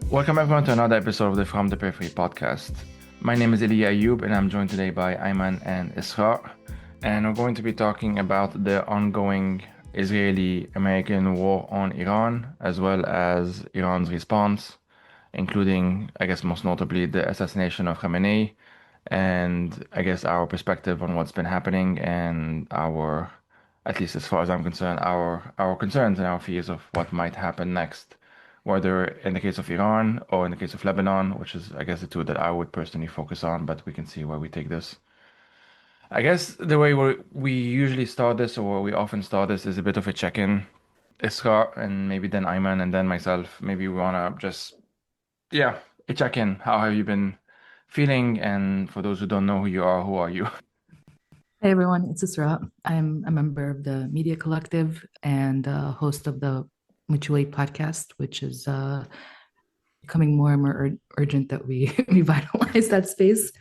Welcome everyone to another episode of the From The Periphery Podcast. My name is Elia and I'm joined today by Ayman and Israa. And we're going to be talking about the ongoing Israeli-American war on Iran, as well as Iran's response, including, I guess, most notably the assassination of Khamenei, and I guess our perspective on what's been happening and our, at least as far as I'm concerned, our concerns and our fears of what might happen next, whether in the case of Iran or in the case of Lebanon, which is, I guess, the two that I would personally focus on, but we can see where we take this. I guess the way we usually start this, or where we often start this, is a bit of a check-in. Isra and maybe then Ayman and then myself. Maybe we wanna just, yeah, a check-in. How have you been feeling? And for those who don't know who you are, who are you? Hey everyone, it's Isra. I'm a member of the Media Collective and host of the Mutual Aid podcast, which is becoming more and more urgent that we revitalize that space.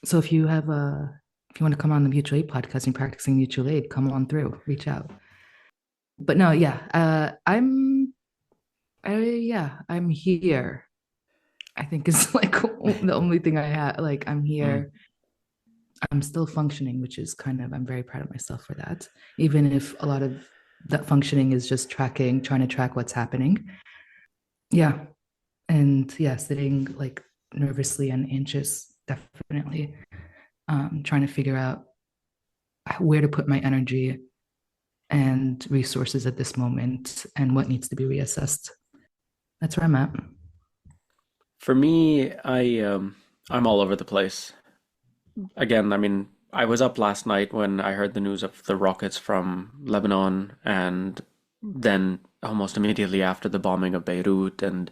So if you want to come on the Mutual Aid podcast and practicing mutual aid, come on through, reach out. But no, yeah, I'm here. I think is like the only thing I have. Like I'm here. I'm still functioning, which is I'm very proud of myself for that. Even if a lot of that functioning is just trying to track what's happening. Yeah. And yeah, sitting like nervously and anxious, definitely. Trying to figure out where to put my energy and resources at this moment and what needs to be reassessed. That's where I'm at. For me, I'm all over the place. Again, I mean, I was up last night when I heard the news of the rockets from Lebanon, and then almost immediately after the bombing of Beirut, and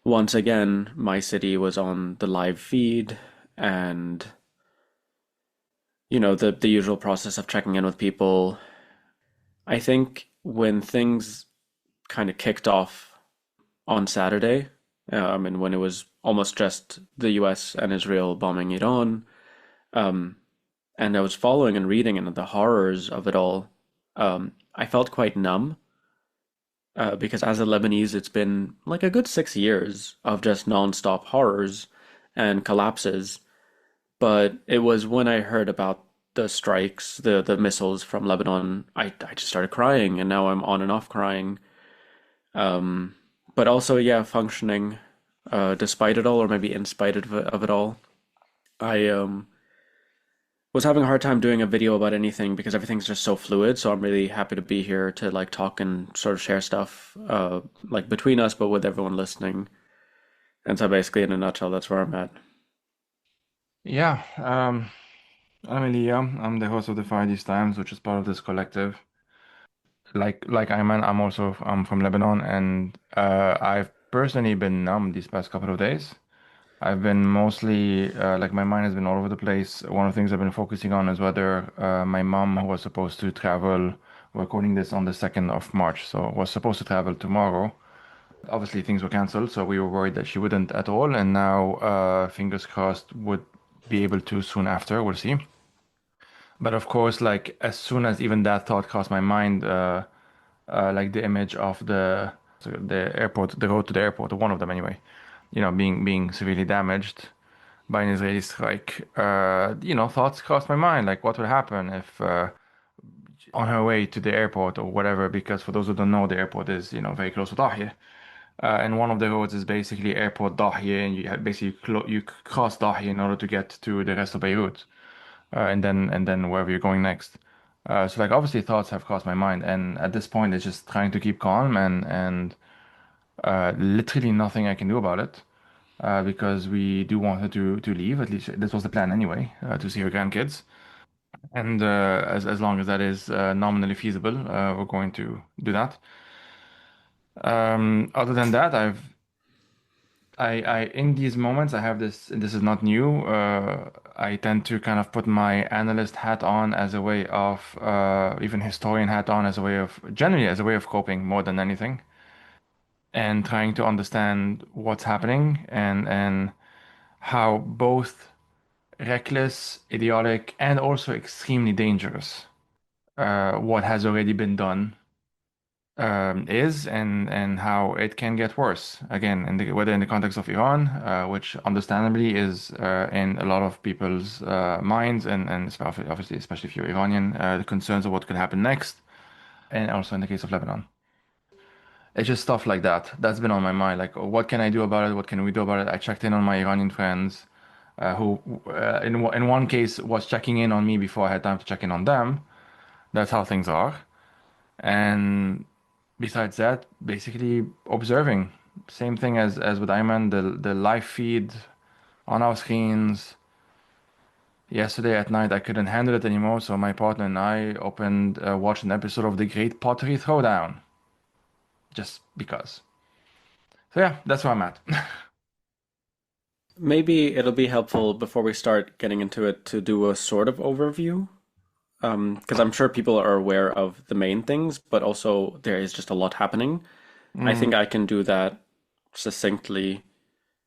once again, my city was on the live feed, and the usual process of checking in with people. I think when things kind of kicked off on Saturday, and when it was almost just the US and Israel bombing Iran, um, and I was following and reading into the horrors of it all, I felt quite numb because as a Lebanese, it's been like a good 6 years of just nonstop horrors and collapses. But it was when I heard about the strikes, the missiles from Lebanon, I just started crying, and now I'm on and off crying. Um, but also, yeah, functioning despite it all, or maybe in spite of it all. I was having a hard time doing a video about anything because everything's just so fluid. So I'm really happy to be here to like talk and sort of share stuff like between us, but with everyone listening. And so basically, in a nutshell, that's where I'm at. Yeah, I'm Elia. I'm the host of the Fire These Times, which is part of this collective. Like Ayman, I'm from Lebanon, and I've personally been numb these past couple of days. I've been mostly like my mind has been all over the place. One of the things I've been focusing on is whether my mom, who was supposed to travel, we're recording this on the 2nd of March, so was supposed to travel tomorrow. Obviously, things were canceled, so we were worried that she wouldn't at all, and now fingers crossed would be able to soon after. We'll see. But of course, like as soon as even that thought crossed my mind, like the image of the airport, the road to the airport, or one of them anyway, being severely damaged by an Israeli strike. Thoughts crossed my mind, like what would happen if on her way to the airport or whatever, because for those who don't know, the airport is, very close to Dahye. And one of the roads is basically airport Dahye, and you cross Dahye in order to get to the rest of Beirut, and then wherever you're going next. So like obviously thoughts have crossed my mind, and at this point it's just trying to keep calm and literally nothing I can do about it. Because we do want her to leave. At least this was the plan anyway, to see her grandkids. And as long as that is nominally feasible, we're going to do that. Other than that, in these moments, I have this, and this is not new. I tend to kind of put my analyst hat on as a way of, even historian hat on as a way of, generally as a way of coping more than anything, and trying to understand what's happening and how both reckless, idiotic, and also extremely dangerous what has already been done is and how it can get worse. Again, whether in the context of Iran, which understandably is in a lot of people's minds, and obviously, especially if you're Iranian, the concerns of what could happen next, and also in the case of Lebanon. It's just stuff like that. That's been on my mind. Like, what can I do about it? What can we do about it? I checked in on my Iranian friends, who, in one case, was checking in on me before I had time to check in on them. That's how things are. And besides that, basically observing. Same thing as with Ayman, the live feed on our screens. Yesterday at night, I couldn't handle it anymore, so my partner and I watched an episode of The Great Pottery Throwdown, just because. So yeah, that's where I'm at. Maybe it'll be helpful before we start getting into it to do a sort of overview, because I'm sure people are aware of the main things, but also there is just a lot happening. I think I can do that succinctly,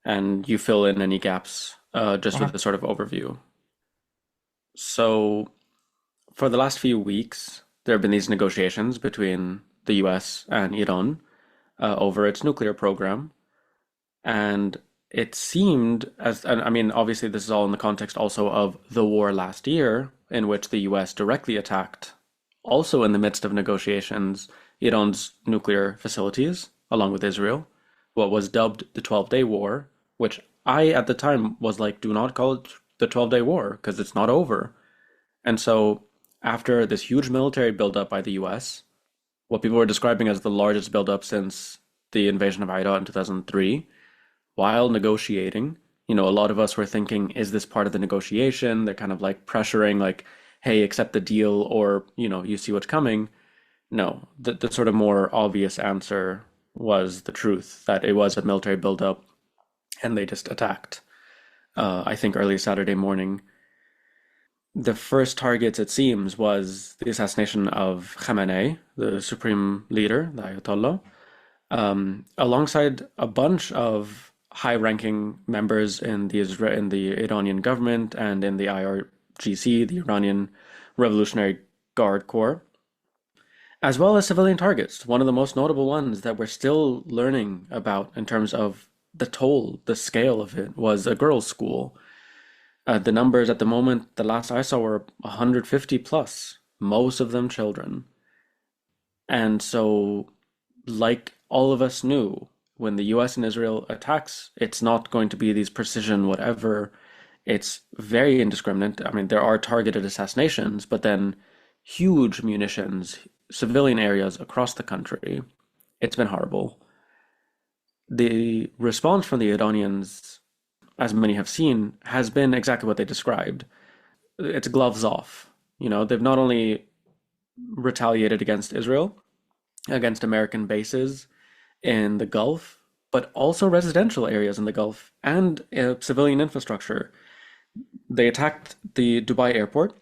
and you fill in any gaps just with Okay. a sort of overview. So, for the last few weeks, there have been these negotiations between the US and Iran over its nuclear program. And it seemed as, and I mean, obviously, this is all in the context also of the war last year, in which the US directly attacked, also in the midst of negotiations, Iran's nuclear facilities, along with Israel, what was dubbed the 12-Day War, which I at the time was like, do not call it the 12-Day War because it's not over. And so, after this huge military buildup by the US, what people were describing as the largest buildup since the invasion of Iraq in 2003, while negotiating, a lot of us were thinking, is this part of the negotiation? They're kind of like pressuring, like, hey, accept the deal, or, you see what's coming. No, the sort of more obvious answer was the truth, that it was a military buildup and they just attacked. I think early Saturday morning. The first target, it seems, was the assassination of Khamenei, the supreme leader, the Ayatollah, alongside a bunch of high-ranking members in the Iranian government and in the IRGC, the Iranian Revolutionary Guard Corps, as well as civilian targets. One of the most notable ones that we're still learning about in terms of the toll, the scale of it, was a girls' school. The numbers at the moment, the last I saw, were 150 plus, most of them children. And so, like all of us knew, when the US and Israel attacks, it's not going to be these precision whatever. It's very indiscriminate. I mean, there are targeted assassinations, but then huge munitions, civilian areas across the country. It's been horrible. The response from the Iranians, as many have seen, has been exactly what they described. It's gloves off. They've not only retaliated against Israel, against American bases in the Gulf, but also residential areas in the Gulf and civilian infrastructure. They attacked the Dubai airport,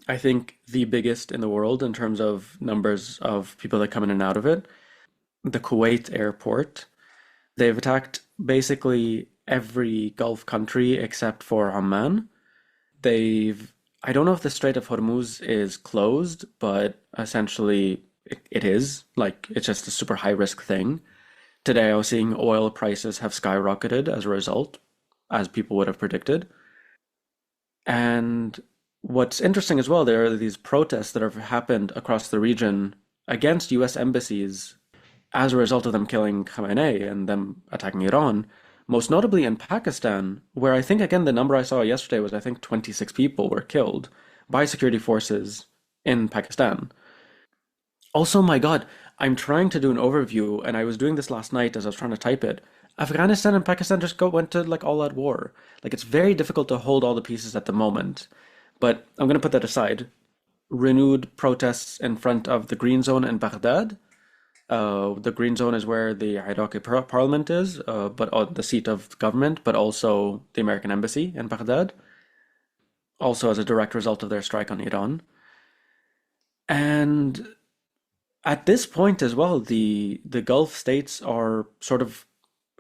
I think the biggest in the world in terms of numbers of people that come in and out of it. The Kuwait airport. They've attacked basically every Gulf country except for Oman. I don't know if the Strait of Hormuz is closed, but essentially it is. Like, it's just a super high risk thing. Today I was seeing oil prices have skyrocketed as a result, as people would have predicted. And what's interesting as well, there are these protests that have happened across the region against US embassies as a result of them killing Khamenei and them attacking Iran, most notably in Pakistan, where I think, again, the number I saw yesterday was, I think, 26 people were killed by security forces in Pakistan. Also, my God, I'm trying to do an overview, and I was doing this last night as I was trying to type it. Afghanistan and Pakistan just went to like all out war. Like, it's very difficult to hold all the pieces at the moment. But I'm going to put that aside. Renewed protests in front of the Green Zone in Baghdad. The Green Zone is where the Iraqi parliament is, but the seat of government, but also the American embassy in Baghdad, also as a direct result of their strike on Iran. And at this point as well, the Gulf states are sort of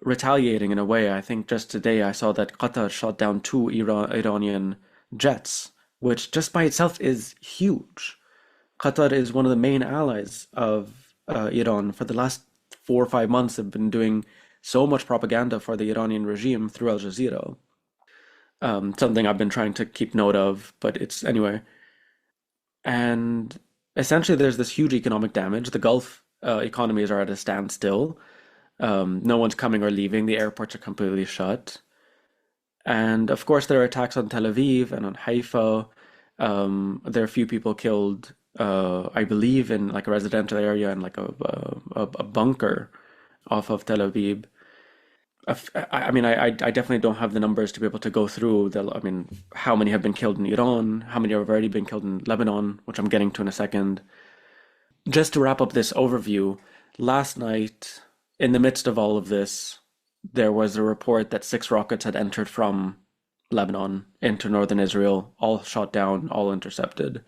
retaliating in a way. I think just today I saw that Qatar shot down two Iranian jets, which just by itself is huge. Qatar is one of the main allies of Iran. For the last 4 or 5 months, they've been doing so much propaganda for the Iranian regime through Al Jazeera. Something I've been trying to keep note of, but it's anyway. And essentially, there's this huge economic damage. The Gulf economies are at a standstill. No one's coming or leaving. The airports are completely shut. And of course, there are attacks on Tel Aviv and on Haifa. There are a few people killed, I believe, in like a residential area and like a bunker off of Tel Aviv. I mean, I definitely don't have the numbers to be able to go through I mean, how many have been killed in Iran, how many have already been killed in Lebanon, which I'm getting to in a second. Just to wrap up this overview, last night, in the midst of all of this, there was a report that 6 rockets had entered from Lebanon into northern Israel, all shot down, all intercepted.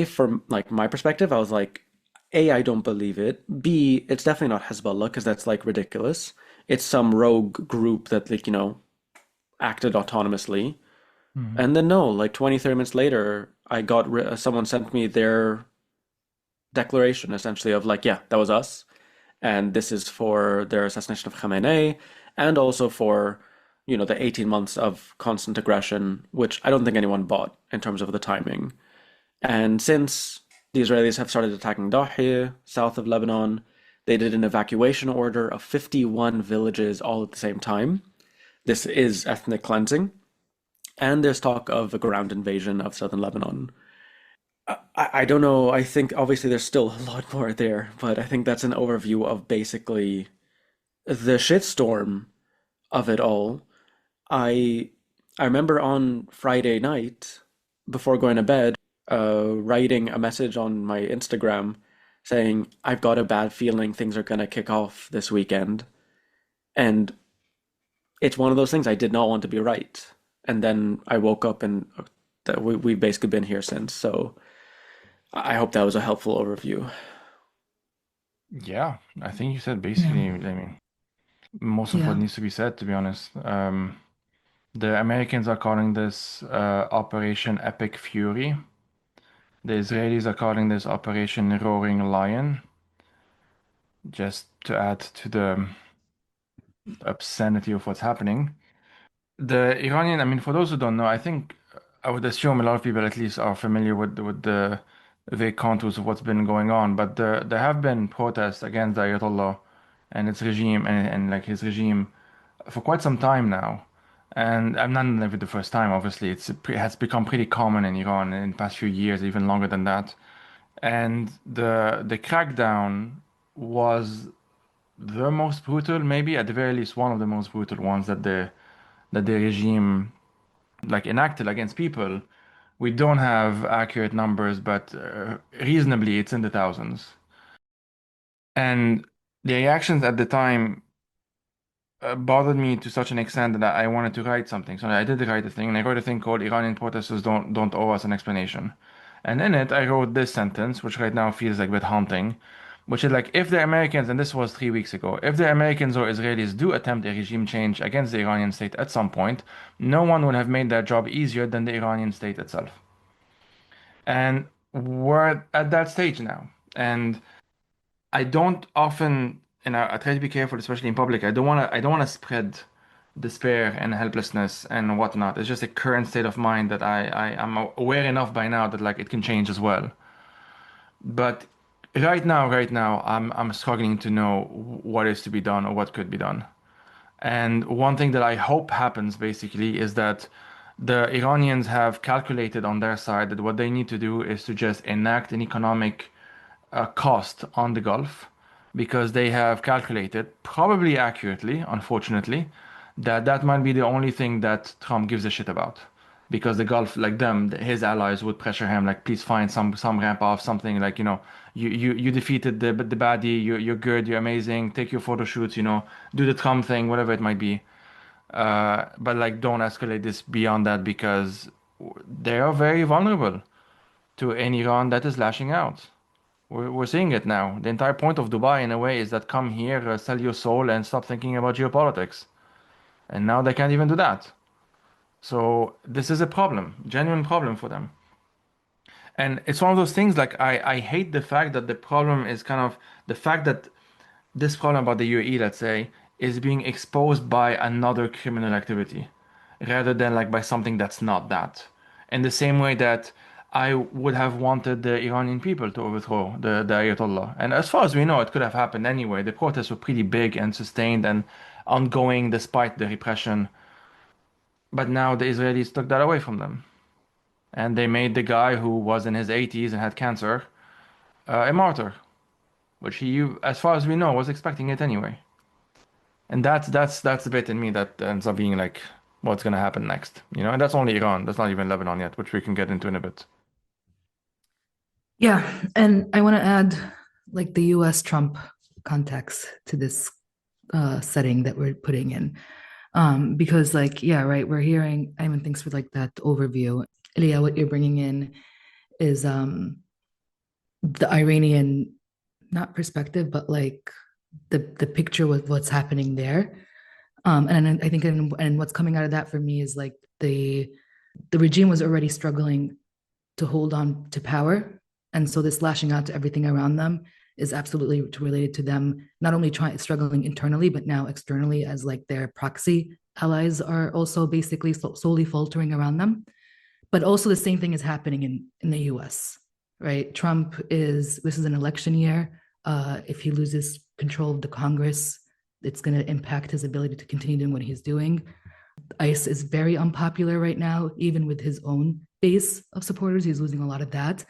From like my perspective, I was like, A, I don't believe it. B, it's definitely not Hezbollah because that's like ridiculous. It's some rogue group that like, acted autonomously. Mhm. And then no, like 20, 30 minutes later, I got someone sent me their declaration essentially of like, yeah, that was us. And this is for their assassination of Khamenei and also for, the 18 months of constant aggression, which I don't think anyone bought in terms of the timing. And since the Israelis have started attacking Dahi, south of Lebanon, they did an evacuation order of 51 villages all at the same time. This is ethnic cleansing. And there's talk of a ground invasion of southern Lebanon. I don't know. I think obviously there's still a lot more there, but I think that's an overview of basically the shitstorm of it all. I I remember on Friday night before going to bed, writing a message on my Instagram saying I've got a bad feeling things are gonna kick off this weekend, and it's one of those things I did not want to be right. And then I woke up and we've basically been here since. So I hope that was a helpful overview. Yeah, I think you said Yeah. basically, I mean, most of what Yeah. needs to be said, to be honest. The Americans are calling this Operation Epic Fury. The Israelis are calling this Operation Roaring Lion, just to add to the obscenity of what's happening. The Iranian, I mean, for those who don't know, I think I would assume a lot of people at least are familiar with the vague contours of what's been going on, but there have been protests against the Ayatollah and its regime and like his regime for quite some time now. And I'm not never the first time, obviously. It has become pretty common in Iran in the past few years, even longer than that. And the crackdown was the most brutal, maybe at the very least one of the most brutal ones that the regime like enacted against people. We don't have accurate numbers, but reasonably it's in the thousands. And the reactions at the time bothered me to such an extent that I wanted to write something. So I did write a thing, and I wrote a thing called "Iranian protesters don't owe us an explanation." And in it, I wrote this sentence, which right now feels like a bit haunting, which is like, if the Americans, and this was 3 weeks ago, if the Americans or Israelis do attempt a regime change against the Iranian state at some point, no one would have made their job easier than the Iranian state itself. And we're at that stage now. And I don't often, and I try to be careful, especially in public. I don't want to spread despair and helplessness and whatnot. It's just a current state of mind that I am aware enough by now that like it can change as well. But right now, I'm struggling to know what is to be done or what could be done. And one thing that I hope happens basically is that the Iranians have calculated on their side that what they need to do is to just enact an economic cost on the Gulf because they have calculated, probably accurately, unfortunately, that that might be the only thing that Trump gives a shit about. Because the Gulf, like them, his allies would pressure him, like, please find some ramp off, something like, you defeated the baddie, you're good, you're amazing, take your photo shoots, do the Trump thing, whatever it might be. But like, don't escalate this beyond that because they are very vulnerable to an Iran that is lashing out. We're seeing it now. The entire point of Dubai, in a way, is that come here, sell your soul, and stop thinking about geopolitics. And now they can't even do that. So this is a problem, genuine problem for them. And it's one of those things like I hate the fact that the problem is kind of the fact that this problem about the UAE, let's say, is being exposed by another criminal activity rather than like by something that's not that. In the same way that I would have wanted the Iranian people to overthrow the Ayatollah. And as far as we know, it could have happened anyway. The protests were pretty big and sustained and ongoing despite the repression. But now the Israelis took that away from them. And they made the guy who was in his 80s and had cancer a martyr, which he, as far as we know, was expecting it anyway. And that's the bit in me that ends up being like, what's gonna happen next, you know? And that's only Iran. That's not even Lebanon yet, which we can get into in a bit. Yeah, and I want to add like the US Trump context to this setting that we're putting in. Because like, yeah, right, we're hearing, Ayman, thanks for like that overview. Elia, what you're bringing in is the Iranian, not perspective, but like the picture with what's happening there. And I think and what's coming out of that for me is like the regime was already struggling to hold on to power. And so this lashing out to everything around them is absolutely related to them not only struggling internally, but now externally as like their proxy allies are also basically slowly faltering around them. But also the same thing is happening in the US, right? This is an election year. If he loses control of the Congress, it's going to impact his ability to continue doing what he's doing. ICE is very unpopular right now, even with his own base of supporters. He's losing a lot of that.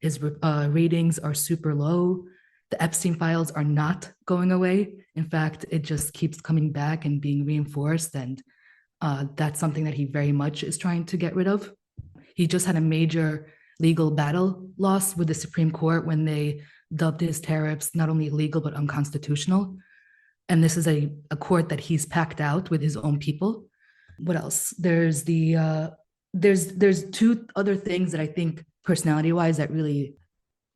His ratings are super low. The Epstein files are not going away. In fact, it just keeps coming back and being reinforced. And that's something that he very much is trying to get rid of. He just had a major legal battle loss with the Supreme Court when they dubbed his tariffs not only illegal, but unconstitutional. And this is a court that he's packed out with his own people. What else? There's two other things that I think personality-wise that really,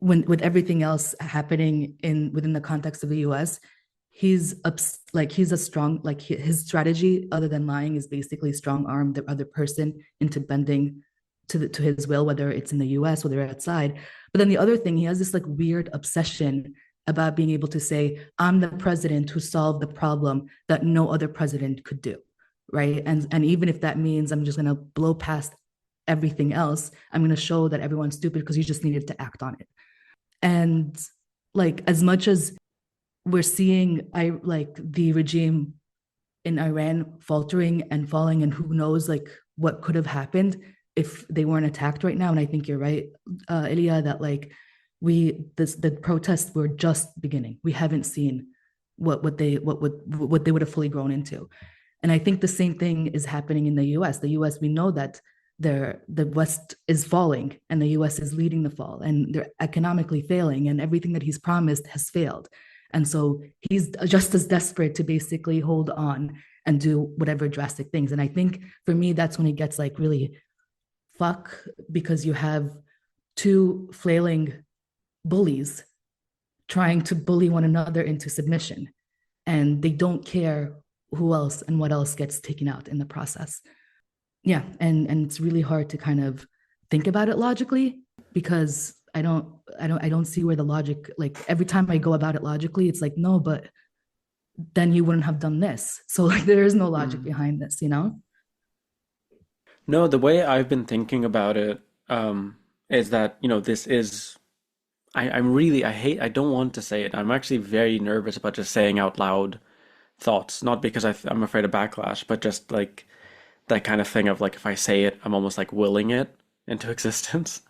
with everything else happening within the context of the US, he's a strong, like his strategy other than lying is basically strong arm the other person into bending to his will, whether it's in the US, whether outside. But then the other thing, he has this like weird obsession about being able to say, I'm the president who solved the problem that no other president could do, right? And even if that means I'm just going to blow past everything else, I'm going to show that everyone's stupid because you just needed to act on it. And like, as much as we're seeing the regime in Iran faltering and falling, and who knows like what could have happened if they weren't attacked right now. And I think you're right, Elia, that like the protests were just beginning. We haven't seen what they would have fully grown into. And I think the same thing is happening in the US. The US, we know that the West is falling and the US is leading the fall, and they're economically failing, and everything that he's promised has failed. And so he's just as desperate to basically hold on and do whatever drastic things. And I think for me, that's when it gets like really fuck, because you have two flailing bullies trying to bully one another into submission, and they don't care who else and what else gets taken out in the process. Yeah, and it's really hard to kind of think about it logically, because I don't see where the logic, like every time I go about it logically, it's like, no, but then you wouldn't have done this. So like there is no logic behind this, you know? No, the way I've been thinking about it is that, this is, I don't want to say it. I'm actually very nervous about just saying out loud thoughts, not because I'm afraid of backlash, but just like that kind of thing of like, if I say it, I'm almost like willing it into existence.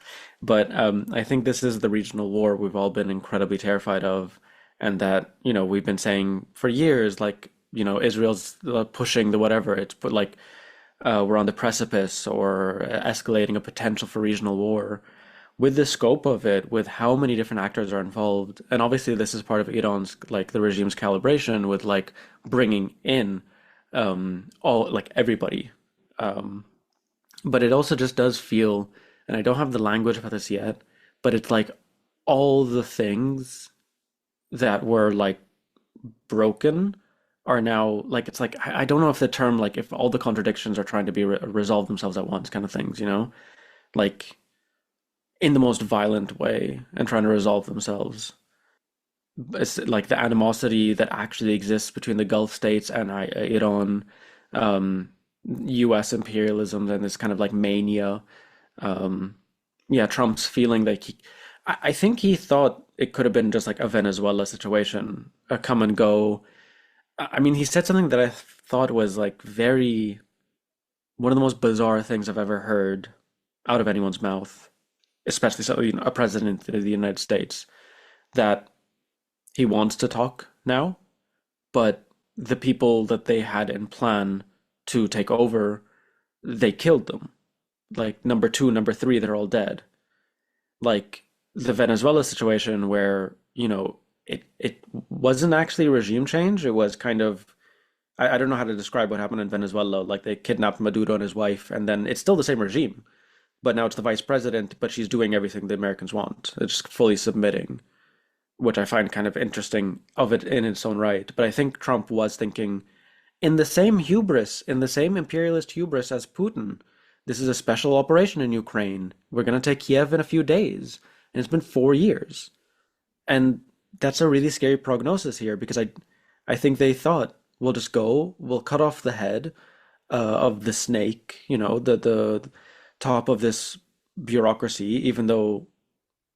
But I think this is the regional war we've all been incredibly terrified of, and that, we've been saying for years, like, Israel's pushing the whatever. It's put like we're on the precipice or escalating a potential for regional war. With the scope of it, with how many different actors are involved, and obviously this is part of Iran's, like the regime's calibration with like bringing in all, like everybody. But it also just does feel, and I don't have the language about this yet, but it's like all the things that were like broken are now like, it's like, I don't know if the term, like if all the contradictions are trying to be resolve themselves at once kind of things, like in the most violent way and trying to resolve themselves. It's like the animosity that actually exists between the Gulf states and Iran, um, U.S. imperialism, and this kind of like mania. Um, yeah, Trump's feeling like I think he thought it could have been just like a Venezuela situation, a come and go. I mean, he said something that I thought was like very one of the most bizarre things I've ever heard out of anyone's mouth, especially so, a president of the United States, that he wants to talk now, but the people that they had in plan to take over, they killed them. Like number two, number three, they're all dead. Like the Venezuela situation where, it wasn't actually a regime change. It was kind of I don't know how to describe what happened in Venezuela. Like they kidnapped Maduro and his wife, and then it's still the same regime, but now it's the vice president, but she's doing everything the Americans want. It's just fully submitting, which I find kind of interesting of it in its own right. But I think Trump was thinking in the same hubris, in the same imperialist hubris as Putin. This is a special operation in Ukraine. We're going to take Kiev in a few days. And it's been 4 years. And that's a really scary prognosis here because I think they thought we'll just go, we'll cut off the head of the snake, the top of this bureaucracy, even though,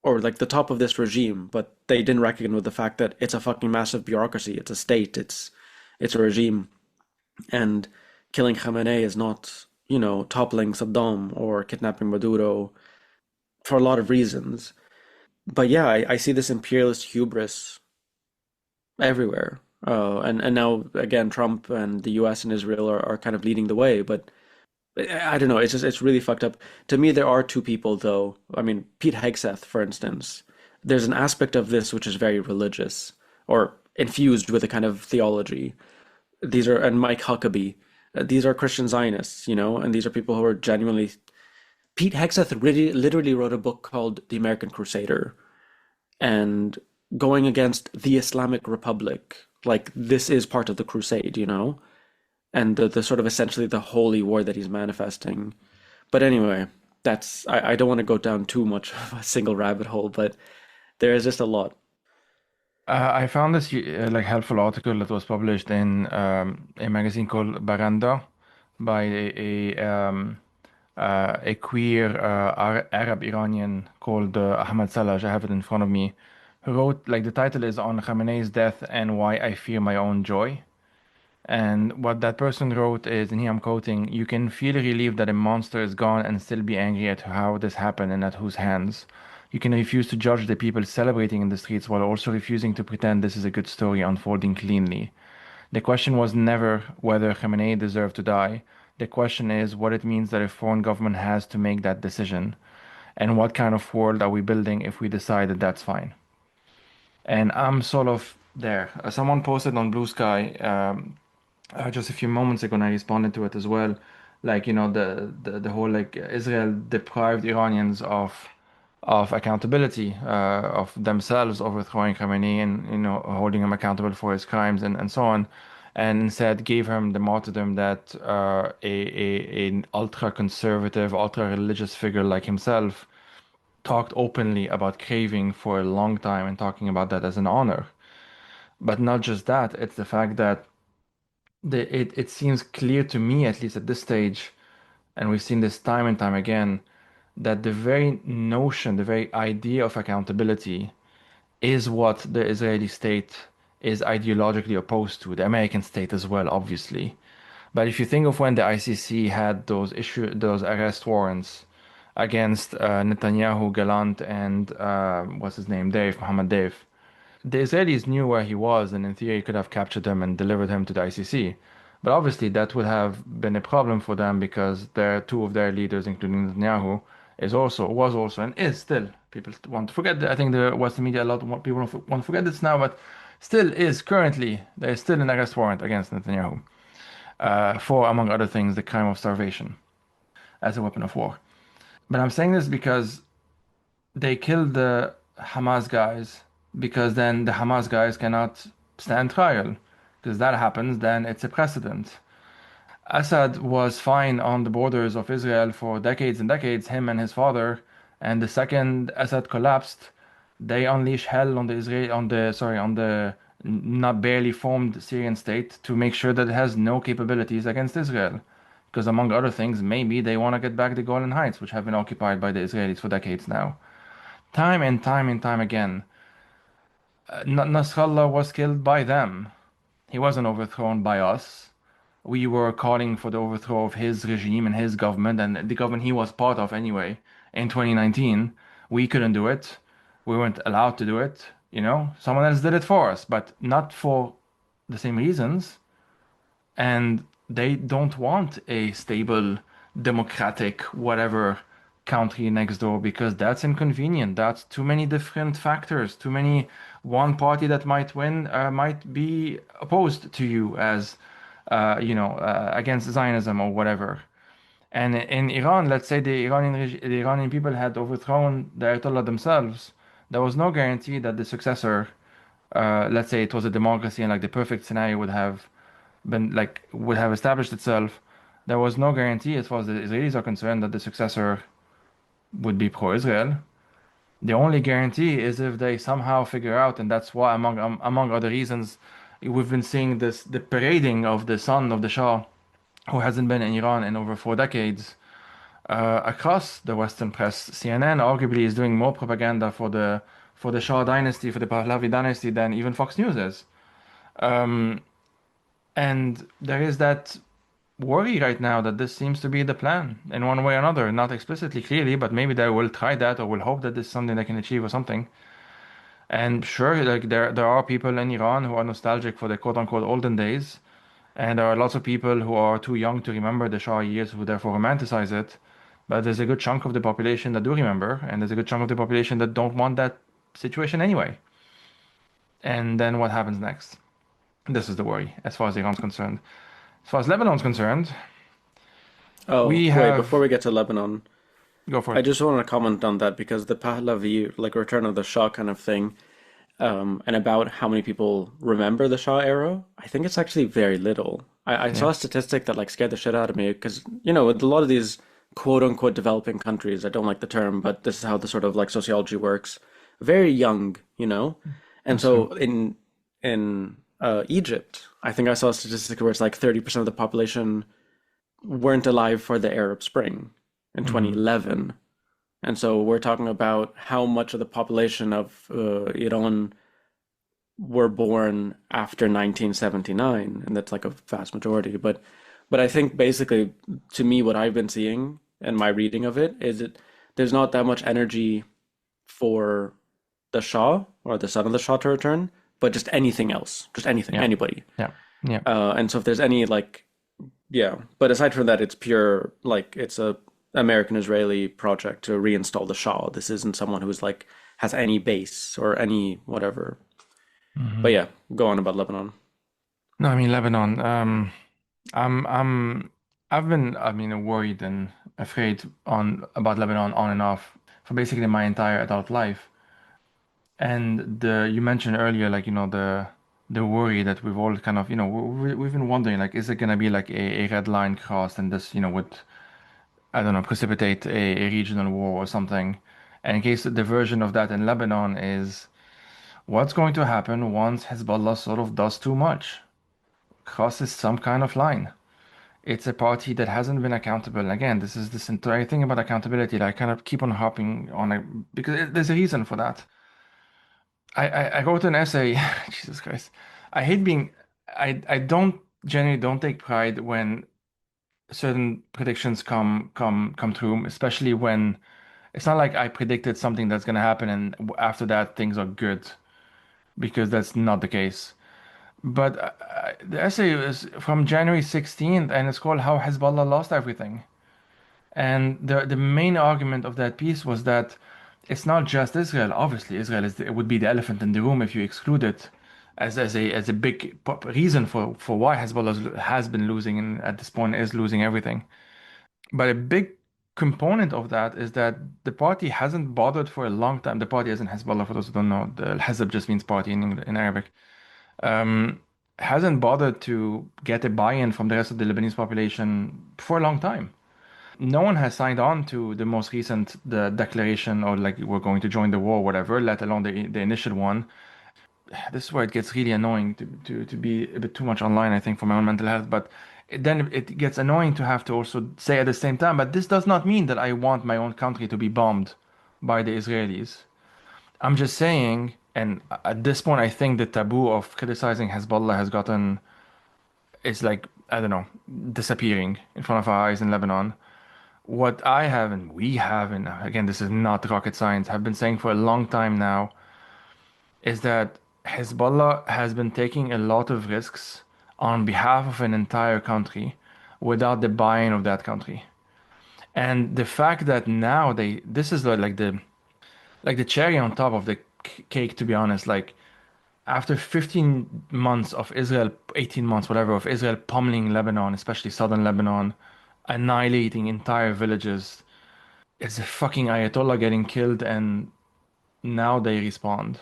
or like the top of this regime, but they didn't reckon with the fact that it's a fucking massive bureaucracy. It's a state. It's a regime, and killing Khamenei is not, toppling Saddam or kidnapping Maduro for a lot of reasons. But yeah, I see this imperialist hubris everywhere. And now again, Trump and the US and Israel are kind of leading the way, but I don't know. It's really fucked up. To me, there are two people though. I mean, Pete Hegseth, for instance. There's an aspect of this which is very religious or infused with a kind of theology. These are, and Mike Huckabee. These are Christian Zionists, and these are people who are genuinely. Pete Hegseth really, literally wrote a book called The American Crusader, and going against the Islamic Republic. Like this is part of the crusade, and the sort of essentially the holy war that he's manifesting. But anyway, I don't want to go down too much of a single rabbit hole, but there is just a lot. I found this like helpful article that was published in a magazine called Baranda by a queer Arab Iranian called Ahmed Salaj. I have it in front of me. Who wrote like the title is on Khamenei's death and why I fear my own joy. And what that person wrote is, and here I'm quoting, you can feel relieved that a monster is gone and still be angry at how this happened and at whose hands. You can refuse to judge the people celebrating in the streets while also refusing to pretend this is a good story unfolding cleanly. The question was never whether Khamenei deserved to die. The question is what it means that a foreign government has to make that decision. And what kind of world are we building if we decide that that's fine? And I'm sort of there. Someone posted on Blue Sky just a few moments ago, and I responded to it as well. Like, the whole like Israel deprived Iranians of accountability, of themselves overthrowing Khamenei and holding him accountable for his crimes and so on, and instead gave him the martyrdom that an ultra conservative, ultra religious figure like himself talked openly about craving for a long time and talking about that as an honor. But not just that, it's the fact that it seems clear to me, at least at this stage, and we've seen this time and time again, that the very notion, the very idea of accountability is what the Israeli state is ideologically opposed to, the American state as well, obviously. But if you think of when the ICC had those arrest warrants against Netanyahu, Gallant, and what's his name, Mohammed Dave, the Israelis knew where he was, and in theory could have captured him and delivered him to the ICC. But obviously, that would have been a problem for them because two of their leaders, including Netanyahu, was also, and is still. People want to forget that. I think the Western media a lot more people want to forget this now, but still is currently there is still an arrest warrant against Netanyahu for, among other things, the crime of starvation as a weapon of war. But I'm saying this because they killed the Hamas guys because then the Hamas guys cannot stand trial. Because that happens, then it's a precedent. Assad was fine on the borders of Israel for decades and decades, him and his father, And the second Assad collapsed, they unleashed hell on the Israel on the sorry on the not barely formed Syrian state to make sure that it has no capabilities against Israel. Because among other things, maybe they want to get back the Golan Heights, which have been occupied by the Israelis for decades now. Time and time and time again, Nasrallah was killed by them. He wasn't overthrown by us. We were calling for the overthrow of his regime and his government and the government he was part of anyway in 2019. We couldn't do it. We weren't allowed to do it. Someone else did it for us, but not for the same reasons. And they don't want a stable, democratic, whatever country next door because that's inconvenient. That's too many different factors, too many. One party that might win might be opposed to you as, against Zionism or whatever. And in Iran, let's say the Iranian people had overthrown the Ayatollah themselves. There was no guarantee that the successor, let's say it was a democracy and like the perfect scenario would have established itself. There was no guarantee, as far as the Israelis are concerned, that the successor would be pro-Israel. The only guarantee is if they somehow figure out, and that's why, among other reasons, we've been seeing the parading of the son of the Shah, who hasn't been in Iran in over 4 decades, across the Western press. CNN arguably is doing more propaganda for the Shah dynasty, for the Pahlavi dynasty, than even Fox News is. And there is that worry right now that this seems to be the plan in one way or another, not explicitly clearly, but maybe they will try that or will hope that this is something they can achieve or something. And sure, like there are people in Iran who are nostalgic for the quote unquote olden days, and there are lots of people who are too young to remember the Shah years who therefore romanticize it. But there's a good chunk of the population that do remember, and there's a good chunk of the population that don't want that situation anyway. And then what happens next? This is the worry as far as Iran's concerned. As far as Lebanon's concerned, Oh, we wait, before have we get to Lebanon, go for I it. just want to comment on that because the Pahlavi, like Return of the Shah kind of thing, and about how many people remember the Shah era, I think it's actually very little. I Yeah, saw a statistic that like scared the shit out of me because, with a lot of these quote unquote developing countries, I don't like the term, but this is how the sort of like sociology works. Very young. And that's true. so in Egypt, I think I saw a statistic where it's like 30% of the population weren't alive for the Arab Spring in Hmm. 2011. And so we're talking about how much of the population of Iran were born after 1979, and that's like a vast majority. But I think basically, to me, what I've been seeing and my reading of it is there's not that much energy for the Shah or the son of the Shah to return, but just anything else, just anything, Yeah, anybody. yeah, yeah, And so if there's any like, yeah, but aside from that, it's pure like it's a American Israeli project to reinstall the Shah. This isn't someone who's like has any base or any whatever. But hmm. yeah, go on about Lebanon. No, I mean Lebanon. I'm, I'm, I've been, worried and afraid on about Lebanon on and off for basically my entire adult life. And you mentioned earlier, like the worry that we've all kind of, we've been wondering, like, is it gonna be like a red line crossed, and this, would I don't know, precipitate a regional war or something? And in case the version of that in Lebanon is what's going to happen once Hezbollah sort of does too much, crosses some kind of line. It's a party that hasn't been accountable. And again, this is this entire thing about accountability that I kind of keep on harping on it because there's a reason for that. I wrote an essay. Jesus Christ. I hate being. I don't generally don't take pride when certain predictions come true, especially when it's not like I predicted something that's gonna happen and after that things are good because that's not the case. But the essay is from January 16th and it's called How Hezbollah Lost Everything. And the main argument of that piece was that it's not just Israel. Obviously, Israel it would be the elephant in the room if you exclude it as a big reason for why Hezbollah has been losing and at this point is losing everything. But a big component of that is that the party hasn't bothered for a long time. The party isn't Hezbollah, for those who don't know. The Hezb just means party in Arabic. Um, hasn't bothered to get a buy-in from the rest of the Lebanese population for a long time. No one has signed on to the most recent the declaration or like we're going to join the war, whatever, let alone the initial one. This is where it gets really annoying to be a bit too much online, I think, for my own mental health. But then it gets annoying to have to also say at the same time, but this does not mean that I want my own country to be bombed by the Israelis. I'm just saying, and at this point, I think the taboo of criticizing Hezbollah has gotten, is like, I don't know, disappearing in front of our eyes in Lebanon. What I have and we have, and again, this is not rocket science, have been saying for a long time now, is that Hezbollah has been taking a lot of risks on behalf of an entire country without the buy-in of that country. And the fact that now this is like the cherry on top of the cake, to be honest. Like after 15 months of Israel, 18 months, whatever, of Israel pummeling Lebanon, especially southern Lebanon, annihilating entire villages, it's a fucking Ayatollah getting killed, and now they respond.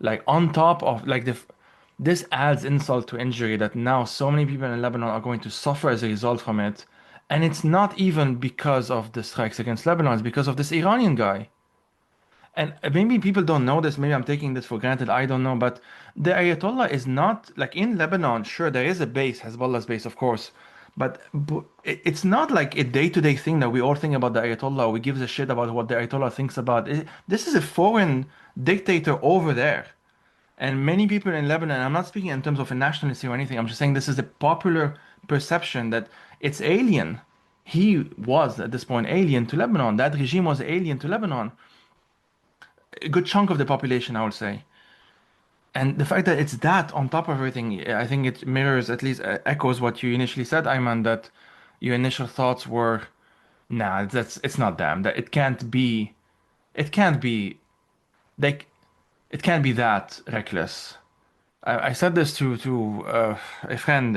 Like on top of like this adds insult to injury that now so many people in Lebanon are going to suffer as a result from it. And it's not even because of the strikes against Lebanon, it's because of this Iranian guy. And maybe people don't know this, maybe I'm taking this for granted, I don't know, but the Ayatollah is not like in Lebanon, sure, there is a base, Hezbollah's base, of course, but it's not like a day-to-day thing that we all think about the Ayatollah, we give a shit about what the Ayatollah thinks about it. This is a foreign dictator over there. And many people in Lebanon, I'm not speaking in terms of a nationalist or anything, I'm just saying this is a popular perception that it's alien. He was at this point alien to Lebanon. That regime was alien to Lebanon. A good chunk of the population, I would say. And the fact that it's that on top of everything, I think it mirrors, at least echoes what you initially said, Ayman, that your initial thoughts were, nah, it's not them. That it can't be, like, it can't be that reckless. I said this to a friend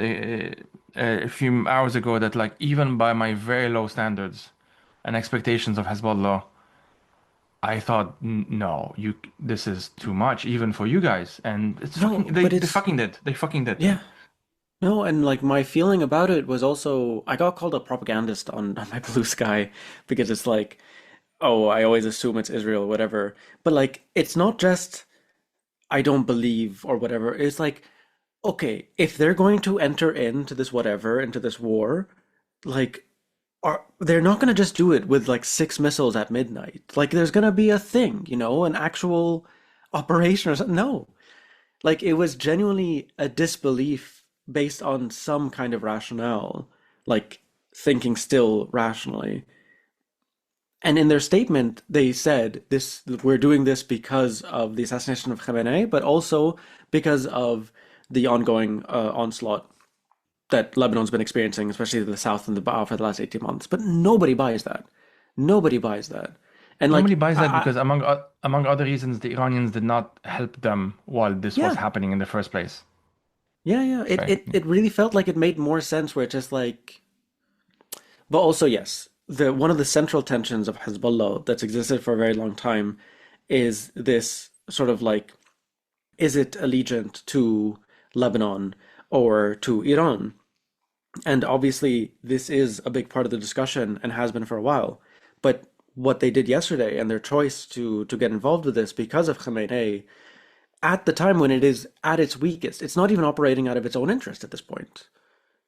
a few hours ago that like even by my very low standards and expectations of Hezbollah, I thought, No, this is too much, even for you guys." And it's No, fucking, but they it's fucking did. They fucking did. yeah. No, and like my feeling about it was also I got called a propagandist on my Blue Sky because it's like, oh, I always assume it's Israel, whatever. But like it's not just I don't believe or whatever. It's like, okay, if they're going to enter into this whatever, into this war, like they're not going to just do it with like 6 missiles at midnight. Like there's going to be a thing, an actual operation or something. No. Like it was genuinely a disbelief based on some kind of rationale, like thinking still rationally. And in their statement, they said this, we're doing this because of the assassination of Khamenei, but also because of the ongoing onslaught that Lebanon's been experiencing, especially the south and the Ba'a for the last 18 months. But nobody buys that. Nobody buys that. And Nobody like, buys that because among other reasons, the Iranians did not help them while this was yeah, happening in the first place. yeah. It, Right? it, it really felt like it made more sense where it's just like, but also, yes, one of the central tensions of Hezbollah that's existed for a very long time is this sort of like, is it allegiant to Lebanon or to Iran? And obviously, this is a big part of the discussion and has been for a while. But what they did yesterday and their choice to get involved with this because of Khamenei at the time when it is at its weakest, it's not even operating out of its own interest at this point.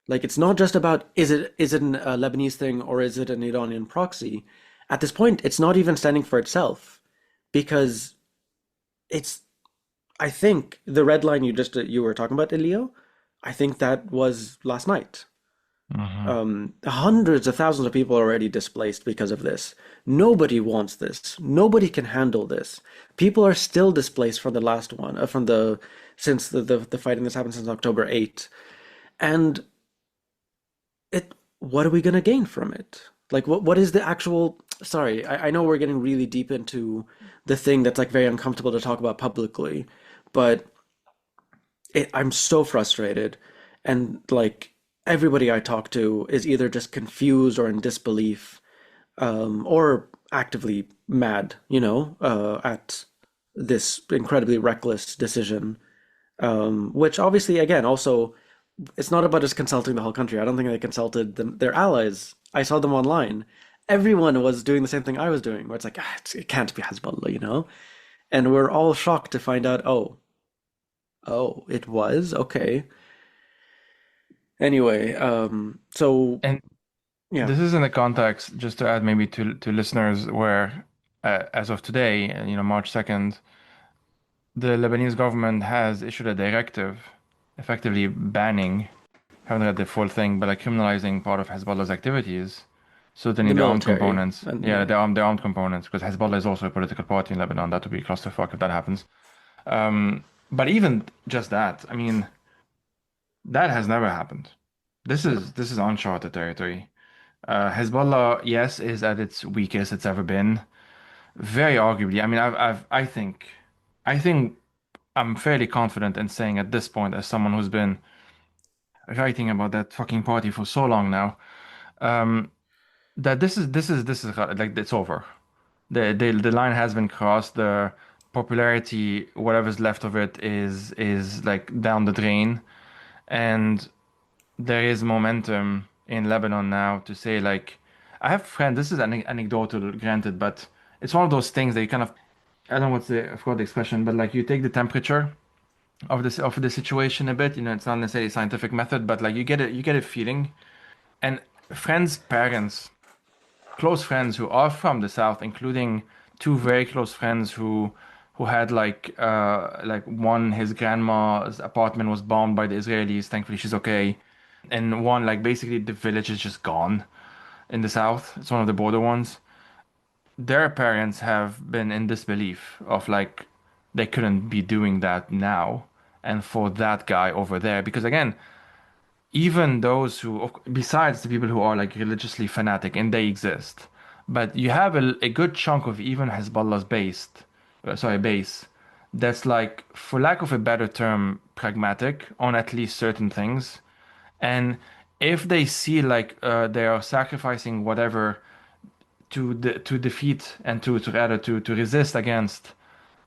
Like it's not just about is it a Lebanese thing or is it an Iranian proxy? At this point, it's not even standing for itself because it's I think the red line you were talking about, Elia, I think that was last night. Hmm. Hundreds of thousands of people are already displaced because of this. Nobody wants this. Nobody can handle this. People are still displaced from the last one, since the fighting that's happened since October 8th. And what are we gonna gain from it? Like what is the actual sorry, I know we're getting really deep into the thing that's like very uncomfortable to talk about publicly, but I'm so frustrated and like everybody I talk to is either just confused or in disbelief, or actively mad, at this incredibly reckless decision, which obviously, again, also it's not about just consulting the whole country. I don't think they consulted their allies. I saw them online. Everyone was doing the same thing I was doing, where it's like, it can't be Hezbollah, you know? And we're all shocked to find out, oh, it was? Okay. Anyway, so And yeah, this is in the context, just to add maybe to listeners, where as of today, March 2nd, the Lebanese government has issued a directive effectively banning, haven't read the full thing, but like criminalizing part of Hezbollah's activities, certainly the the armed military, components. and Yeah, yeah, the armed components, because Hezbollah is also a political party in Lebanon. That would be a clusterfuck if that happens. But even just that, I mean, that has never happened. This is uncharted territory. Hezbollah, yes, is at its weakest it's ever been. Very arguably. I mean, I think I'm fairly confident in saying at this point, as someone who's been writing about that fucking party for so long now, um, that this is like it's over. The line has been crossed. The popularity, whatever's left of it, is like down the drain, and there is momentum in Lebanon now to say like I have friends. This is anecdotal, granted, but it's one of those things that you kind of I don't know I forgot the expression, but like you take the temperature of the situation a bit. It's not necessarily a scientific method, but like you get a feeling. And friends, parents, close friends who are from the south, including two very close friends who had like one, his grandma's apartment was bombed by the Israelis. Thankfully, she's okay. And one, like basically the village is just gone in the south. It's one of the border ones. Their parents have been in disbelief of like they couldn't be doing that now. And for that guy over there, because again, even those who, besides the people who are like religiously fanatic, and they exist, but you have a good chunk of even Hezbollah's base, that's like, for lack of a better term, pragmatic on at least certain things. And if they see like they are sacrificing whatever to defeat and to rather to resist against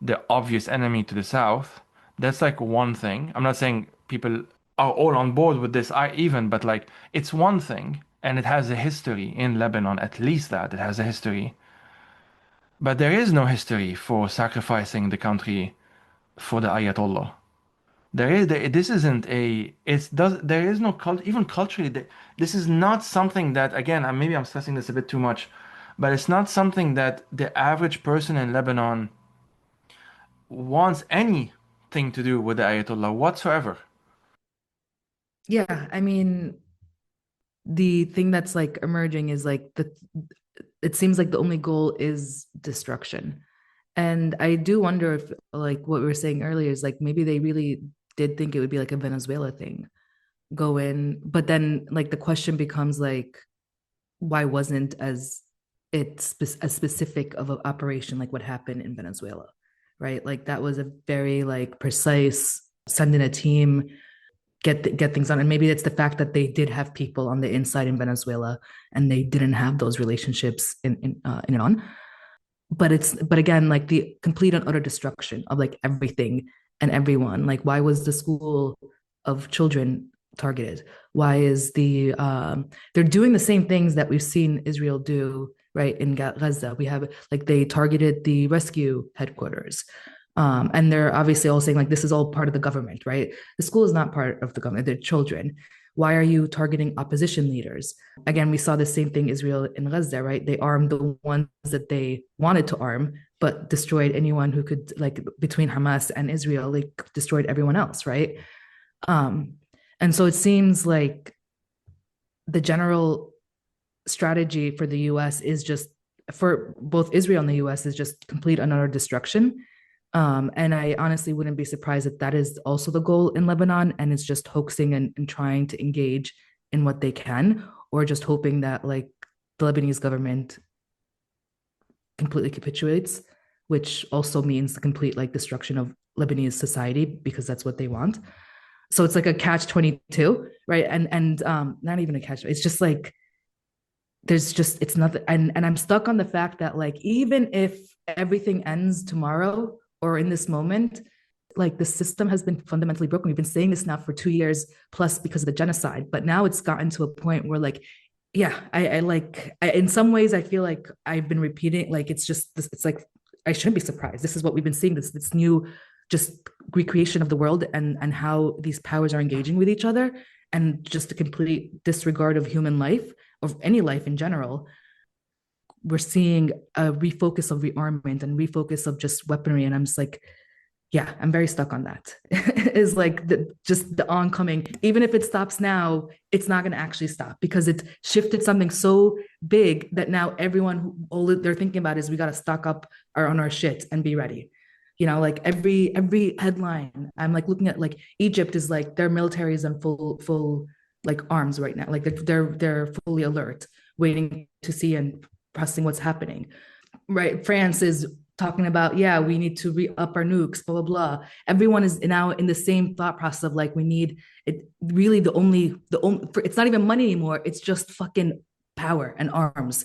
the obvious enemy to the south, that's like one thing. I'm not saying people are all on board with this, but like it's one thing and it has a history in Lebanon, at least that it has a history. But there is no history for sacrificing the country for the Ayatollah. This isn't a, it's, does, there is no cult, even culturally, this is not something that, again, maybe I'm stressing this a bit too much, but it's not something that the average person in Lebanon wants anything to do with the Ayatollah whatsoever. Yeah, I mean, the thing that's like emerging is like it seems like the only goal is destruction. And I do wonder if like what we were saying earlier is like maybe they really did think it would be like a Venezuela thing. Go in, but then like the question becomes like why wasn't as specific of an operation like what happened in Venezuela, right? Like that was a very like precise send in a team, get things done. And maybe it's the fact that they did have people on the inside in Venezuela and they didn't have those relationships in Iran. But again, like the complete and utter destruction of like everything and everyone. Like why was the school of children targeted? Why is they're doing the same things that we've seen Israel do, right, in Gaza? We have like they targeted the rescue headquarters. And they're obviously all saying like this is all part of the government, right? The school is not part of the government, they're children. Why are you targeting opposition leaders? Again, we saw the same thing Israel in Gaza, right? They armed the ones that they wanted to arm, but destroyed anyone who could, like between Hamas and Israel, they destroyed everyone else, right? Um, and so it seems like the general strategy for the US is just for both Israel and the US is just complete and utter destruction. And I honestly wouldn't be surprised if that is also the goal in Lebanon and it's just hoaxing and trying to engage in what they can, or just hoping that like the Lebanese government completely capitulates, which also means the complete like destruction of Lebanese society because that's what they want. So it's like a catch 22, right? And not even a catch, it's just like there's just it's nothing. And I'm stuck on the fact that like even if everything ends tomorrow or in this moment, like the system has been fundamentally broken. We've been saying this now for 2 years plus because of the genocide, but now it's gotten to a point where like, yeah, in some ways I feel like I've been repeating, like it's just this, it's like I shouldn't be surprised. This is what we've been seeing, this new just recreation of the world and how these powers are engaging with each other, and just a complete disregard of human life, of any life in general. We're seeing a refocus of rearmament and refocus of just weaponry. And I'm just like, yeah, I'm very stuck on that. Is like just the oncoming, even if it stops now, it's not going to actually stop because it shifted something so big that now everyone, all they're thinking about is we got to stock up on our shit and be ready. You know, like every headline, I'm like looking at like Egypt is like their military is in full like arms right now. Like they're fully alert, waiting to see and pressing what's happening. Right. France is talking about, yeah, we need to re-up our nukes, blah, blah, blah. Everyone is now in the same thought process of like, we need it. Really the only, it's not even money anymore. It's just fucking power and arms.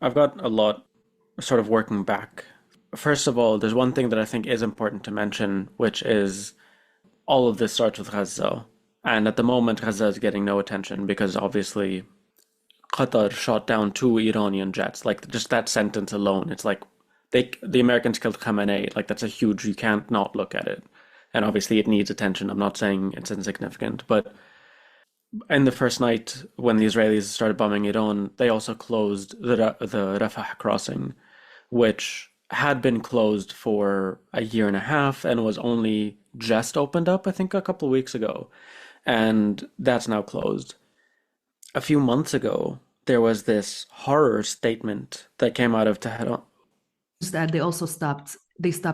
I've got a lot sort of working back. First of all, there's one thing that I think is important to mention, which is all of this starts with Gaza. And at the moment, Gaza is getting no attention because obviously Qatar shot down 2 Iranian jets. Like just that sentence alone, it's like the Americans killed Khamenei. Like that's a huge, you can't not look at it. And obviously it needs attention. I'm not saying it's insignificant, but in the first night when the Israelis started bombing Iran, they also closed the Rafah crossing, which had been closed for a year and a half and was only just opened up, I think, a couple of weeks ago. And that's now closed. A few months ago, there was this horror statement that came out of Tehran. That they also stopped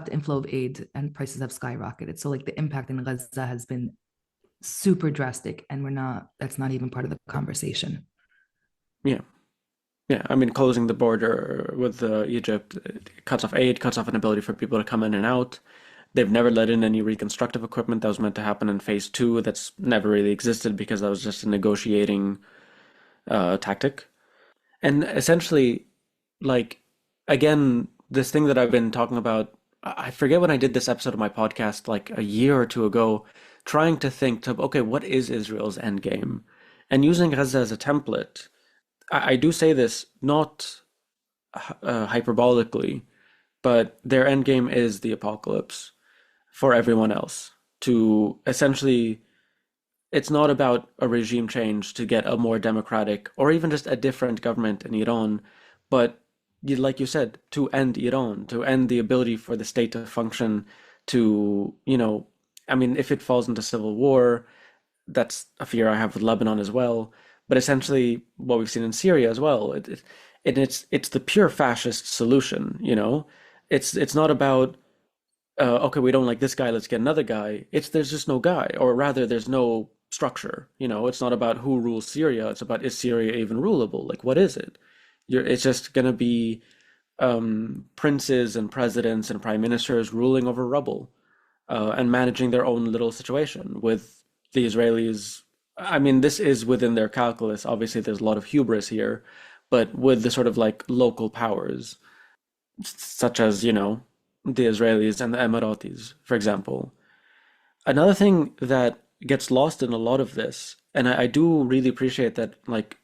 inflow of aid and prices have skyrocketed. So like the impact in Gaza has been super drastic, and that's not even part of the conversation. Yeah. I mean, closing the border with Egypt cuts off aid, cuts off an ability for people to come in and out. They've never let in any reconstructive equipment that was meant to happen in phase 2. That's never really existed because that was just a negotiating tactic. And essentially, like, again, this thing that I've been talking about, I forget when I did this episode of my podcast like a year or two ago, trying to think of, okay, what is Israel's end game? And using Gaza as a template, I do say this not hyperbolically, but their end game is the apocalypse for everyone else. To essentially, it's not about a regime change to get a more democratic or even just a different government in Iran, but like you said, to end Iran, to end the ability for the state to function, to, I mean, if it falls into civil war, that's a fear I have with Lebanon as well. But essentially, what we've seen in Syria as well, it's the pure fascist solution. It's not about okay, we don't like this guy, let's get another guy. There's just no guy, or rather, there's no structure. It's not about who rules Syria. It's about, is Syria even rulable? Like, what is it? It's just gonna be princes and presidents and prime ministers ruling over rubble and managing their own little situation with the Israelis. I mean, this is within their calculus. Obviously, there's a lot of hubris here, but with the sort of like local powers, such as, the Israelis and the Emiratis, for example. Another thing that gets lost in a lot of this, and I do really appreciate that, like,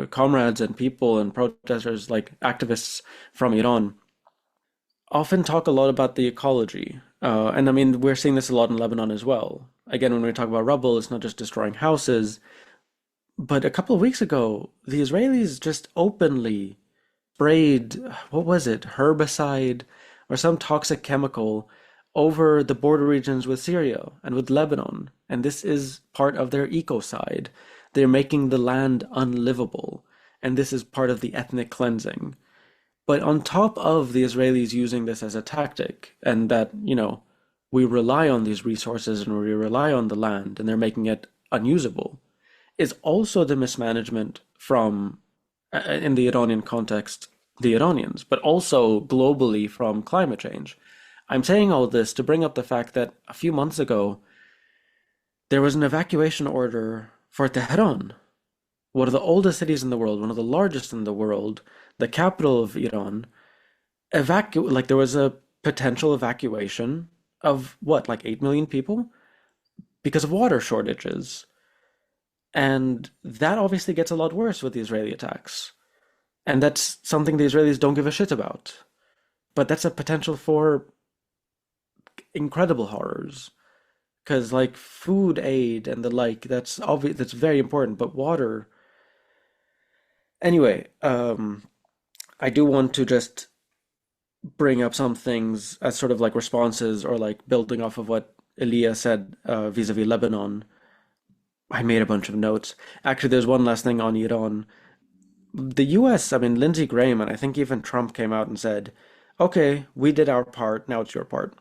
comrades and people and protesters, like activists from Iran, often talk a lot about the ecology. And I mean, we're seeing this a lot in Lebanon as well. Again, when we talk about rubble, it's not just destroying houses. But a couple of weeks ago, the Israelis just openly sprayed, what was it, herbicide or some toxic chemical over the border regions with Syria and with Lebanon. And this is part of their ecocide. They're making the land unlivable. And this is part of the ethnic cleansing. But on top of the Israelis using this as a tactic, and that, we rely on these resources and we rely on the land and they're making it unusable, is also the mismanagement from, in the Iranian context, the Iranians, but also globally from climate change. I'm saying all this to bring up the fact that a few months ago, there was an evacuation order for Tehran, one of the oldest cities in the world, one of the largest in the world, the capital of Iran. There was a potential evacuation of what, like 8 million people because of water shortages. And that obviously gets a lot worse with the Israeli attacks. And that's something the Israelis don't give a shit about. But that's a potential for incredible horrors. Because like food aid and the like, that's obvious, that's very important. But water. Anyway, I do want to just bring up some things as sort of like responses or like building off of what Elia said vis-a-vis Lebanon. I made a bunch of notes. Actually, there's one last thing on Iran. The US, I mean, Lindsey Graham, and I think even Trump came out and said, okay, we did our part, now it's your part.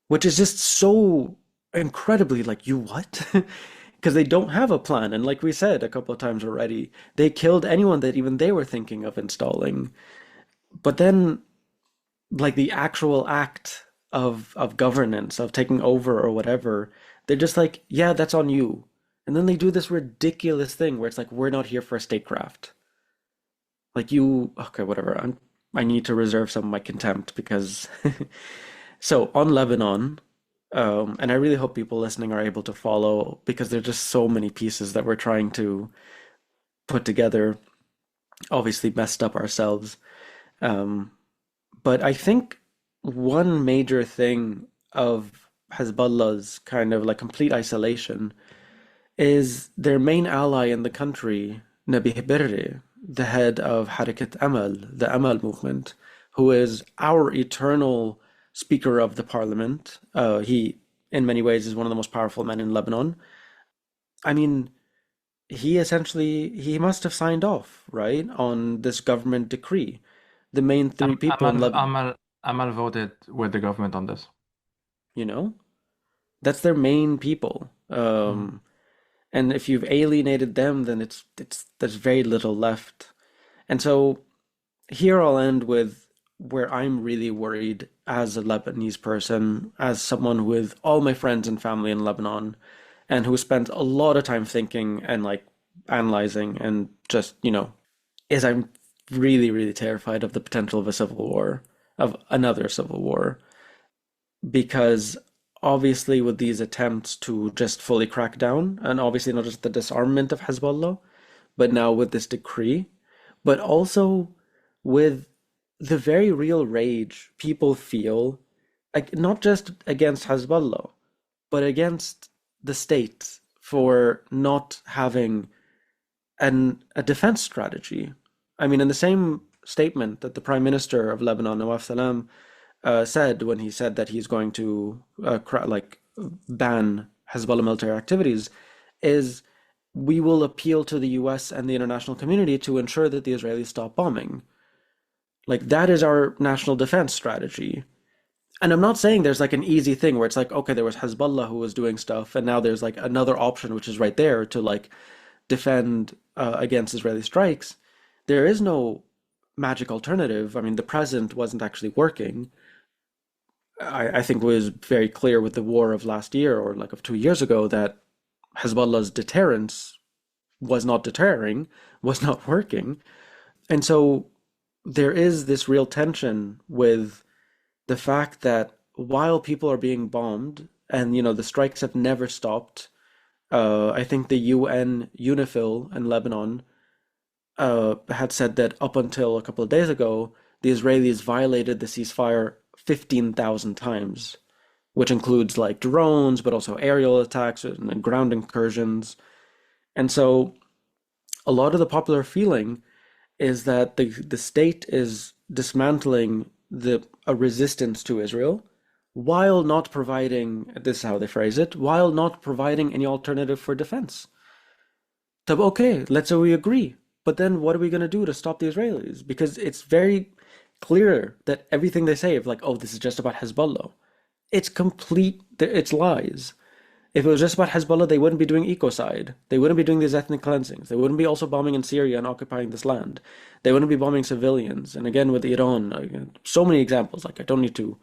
Which is just so incredibly like, you what? Because they don't have a plan. And like we said a couple of times already, they killed anyone that even they were thinking of installing. But then, like the actual act of governance, of taking over or whatever, they're just like, yeah, that's on you. And then they do this ridiculous thing where it's like, we're not here for statecraft. Like you, okay, whatever. I need to reserve some of my contempt because. So on Lebanon, and I really hope people listening are able to follow because there's just so many pieces that we're trying to put together. Obviously messed up ourselves. But I think one major thing of Hezbollah's kind of like complete isolation is their main ally in the country, Nabi Berri, the head of Harakat Amal, the Amal movement, who is our eternal Speaker of the Parliament. He, in many ways, is one of the most powerful men in Lebanon. I mean, he must have signed off, right, on this government decree. The main three people in Lebanon, Amal voted with the government on this. you know, that's their main people. And if you've alienated them, then there's very little left. And so here I'll end with where I'm really worried as a Lebanese person, as someone with all my friends and family in Lebanon, and who spent a lot of time thinking and like analyzing and just, is I'm really, really terrified of the potential of a civil war, of another civil war, because obviously with these attempts to just fully crack down, and obviously not just the disarmament of Hezbollah, but now with this decree, but also with the very real rage people feel, like not just against Hezbollah, but against the state for not having a defense strategy. I mean, in the same statement that the Prime Minister of Lebanon, Nawaf Salam, said when he said that he's going to ban Hezbollah military activities, is we will appeal to the US and the international community to ensure that the Israelis stop bombing. Like that is our national defense strategy. And I'm not saying there's like an easy thing where it's like, okay, there was Hezbollah who was doing stuff, and now there's like another option which is right there to like defend against Israeli strikes. There is no magic alternative. I mean, the present wasn't actually working. I think it was very clear with the war of last year or like of 2 years ago that Hezbollah's deterrence was not deterring, was not working. And so there is this real tension with the fact that while people are being bombed and, the strikes have never stopped, I think the UN UNIFIL in Lebanon had said that up until a couple of days ago, the Israelis violated the ceasefire 15,000 times, which includes like drones, but also aerial attacks and ground incursions. And so a lot of the popular feeling is that the state is dismantling a resistance to Israel while not providing, this is how they phrase it, while not providing any alternative for defense. So, okay, let's say we agree, but then what are we going to do to stop the Israelis? Because it's very clear that everything they say of like, oh, this is just about Hezbollah, it's lies. If it was just about Hezbollah, they wouldn't be doing ecocide. They wouldn't be doing these ethnic cleansings. They wouldn't be also bombing in Syria and occupying this land. They wouldn't be bombing civilians. And again, with Iran, so many examples. Like, I don't need to.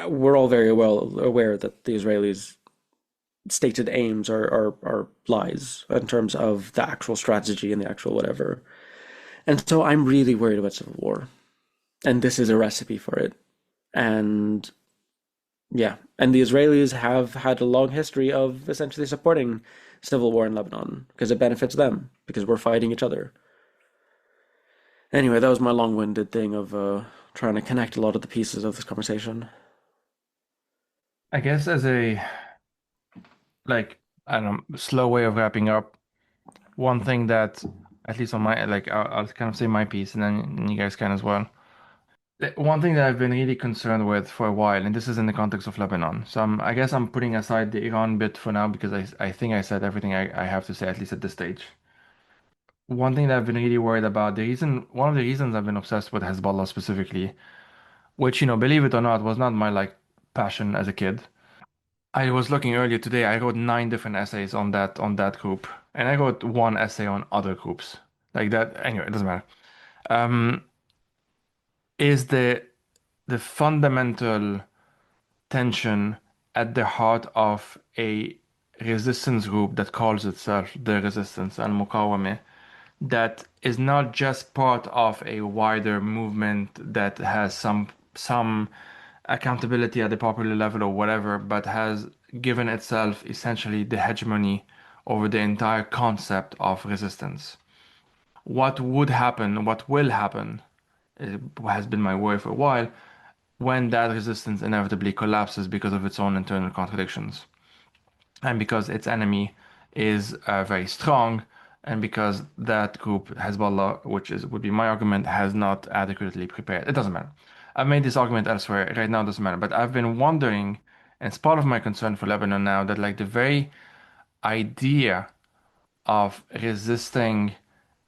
We're all very well aware that the Israelis' stated aims are lies in terms of the actual strategy and the actual whatever. And so I'm really worried about civil war. And this is a recipe for it. And yeah, and the Israelis have had a long history of essentially supporting civil war in Lebanon because it benefits them because we're fighting each other. Anyway, that was my long-winded thing of trying to connect a lot of the pieces of this conversation. I guess as a like I don't know, slow way of wrapping up, one thing that at least on my I'll kind of say my piece and then you guys can as well. One thing that I've been really concerned with for a while, and this is in the context of Lebanon. So I guess I'm putting aside the Iran bit for now because I think I said everything I have to say, at least at this stage. One thing that I've been really worried about, one of the reasons I've been obsessed with Hezbollah specifically, which, believe it or not, was not my passion as a kid. I was looking earlier today, I wrote 9 different essays on that group, and I wrote one essay on other groups. Like that, anyway, it doesn't matter. Um, is the fundamental tension at the heart of a resistance group that calls itself the Resistance al-Muqawamah, that is not just part of a wider movement that has some accountability at the popular level or whatever, but has given itself essentially the hegemony over the entire concept of resistance. What would happen, what will happen, it has been my worry for a while, when that resistance inevitably collapses because of its own internal contradictions and because its enemy is very strong, and because that group Hezbollah, would be my argument, has not adequately prepared. It doesn't matter. I've made this argument elsewhere. Right now, it doesn't matter. But I've been wondering, and it's part of my concern for Lebanon now, that the very idea of resisting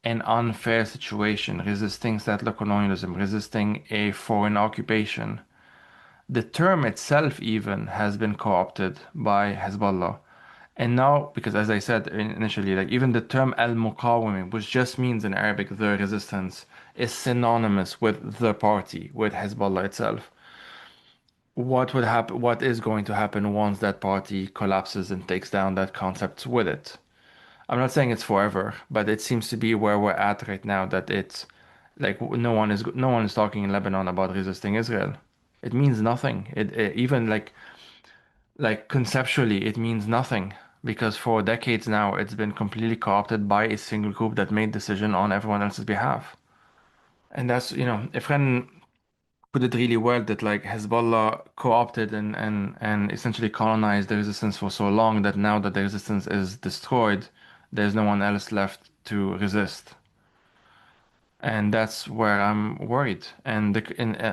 an unfair situation, resisting settler colonialism, resisting a foreign occupation, the term itself even has been co-opted by Hezbollah. And now, because as I said initially, even the term al-Muqawimah, which just means in Arabic the resistance, is synonymous with the party, with Hezbollah itself. What would happen? What is going to happen once that party collapses and takes down that concept with it? I'm not saying it's forever, but it seems to be where we're at right now. That it's no one is talking in Lebanon about resisting Israel. It means nothing. It even conceptually, it means nothing because for decades now it's been completely co-opted by a single group that made decision on everyone else's behalf. And that's, a friend put it really well that Hezbollah co-opted and essentially colonized the resistance for so long that now that the resistance is destroyed, there's no one else left to resist. And that's where I'm worried. And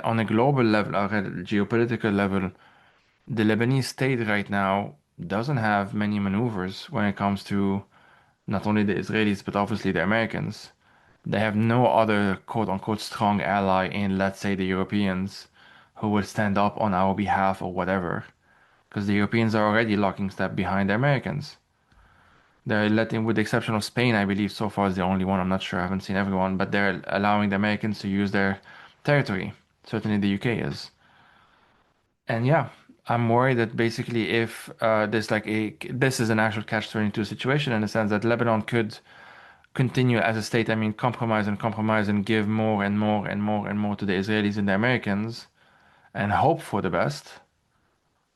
on a global level, or a geopolitical level, the Lebanese state right now doesn't have many maneuvers when it comes to not only the Israelis, but obviously the Americans. They have no other quote unquote strong ally in, let's say, the Europeans who will stand up on our behalf or whatever. Because the Europeans are already locking step behind the Americans. They're letting, with the exception of Spain, I believe so far is the only one. I'm not sure, I haven't seen everyone, but they're allowing the Americans to use their territory. Certainly the UK is. And yeah, I'm worried that basically if this is an actual catch-22 situation in the sense that Lebanon could continue as a state, I mean, compromise and give more and more and more and more to the Israelis and the Americans and hope for the best.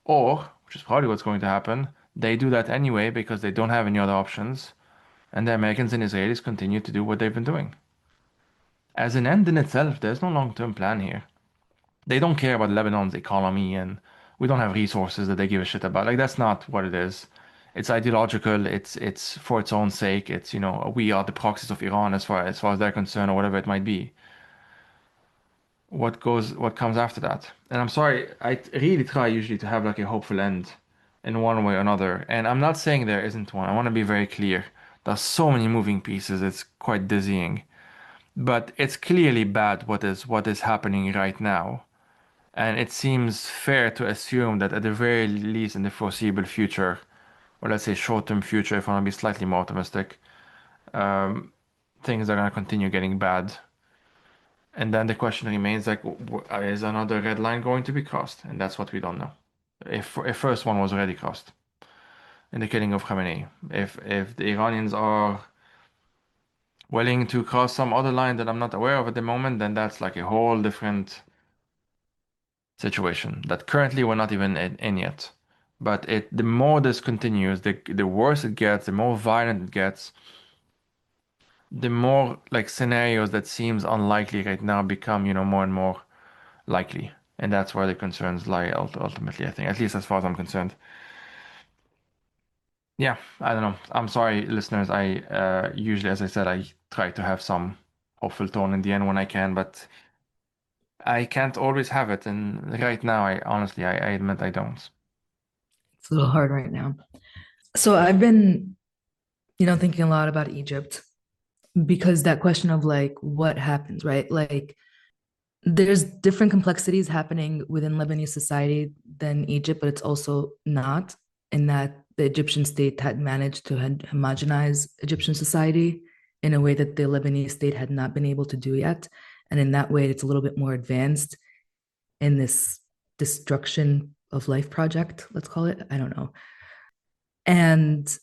Or, which is probably what's going to happen, they do that anyway because they don't have any other options, and the Americans and Israelis continue to do what they've been doing. As an end in itself, there's no long-term plan here. They don't care about Lebanon's economy, and we don't have resources that they give a shit about. That's not what it is. It's ideological. It's for its own sake. It's, we are the proxies of Iran as far as they're concerned, or whatever it might be. What comes after that? And I'm sorry, I really try usually to have a hopeful end in one way or another. And I'm not saying there isn't one. I want to be very clear. There's so many moving pieces. It's quite dizzying. But it's clearly bad what is happening right now. And it seems fair to assume that at the very least in the foreseeable future, or let's say short-term future, if I want to be slightly more optimistic, um, things are going to continue getting bad. And then the question remains is another red line going to be crossed? And that's what we don't know. If first one was already crossed in the killing of Khamenei, if the Iranians are willing to cross some other line that I'm not aware of at the moment, then that's a whole different situation that currently we're not even in yet. But the more this continues, the worse it gets, the more violent it gets, the more like scenarios that seems unlikely right now become, more and more likely. And that's where the concerns lie ultimately, I think, at least as far as I'm concerned. Yeah, I don't know. I'm sorry, listeners. I usually, as I said, I try to have some hopeful tone in the end when I can, but I can't always have it. And right now, I honestly, I admit I don't. It's a little hard right now. So I've been, thinking a lot about Egypt because that question of like what happens, right? Like there's different complexities happening within Lebanese society than Egypt, but it's also not in that the Egyptian state had managed to homogenize Egyptian society in a way that the Lebanese state had not been able to do yet. And in that way, it's a little bit more advanced in this destruction of life project, let's call it. I don't know. And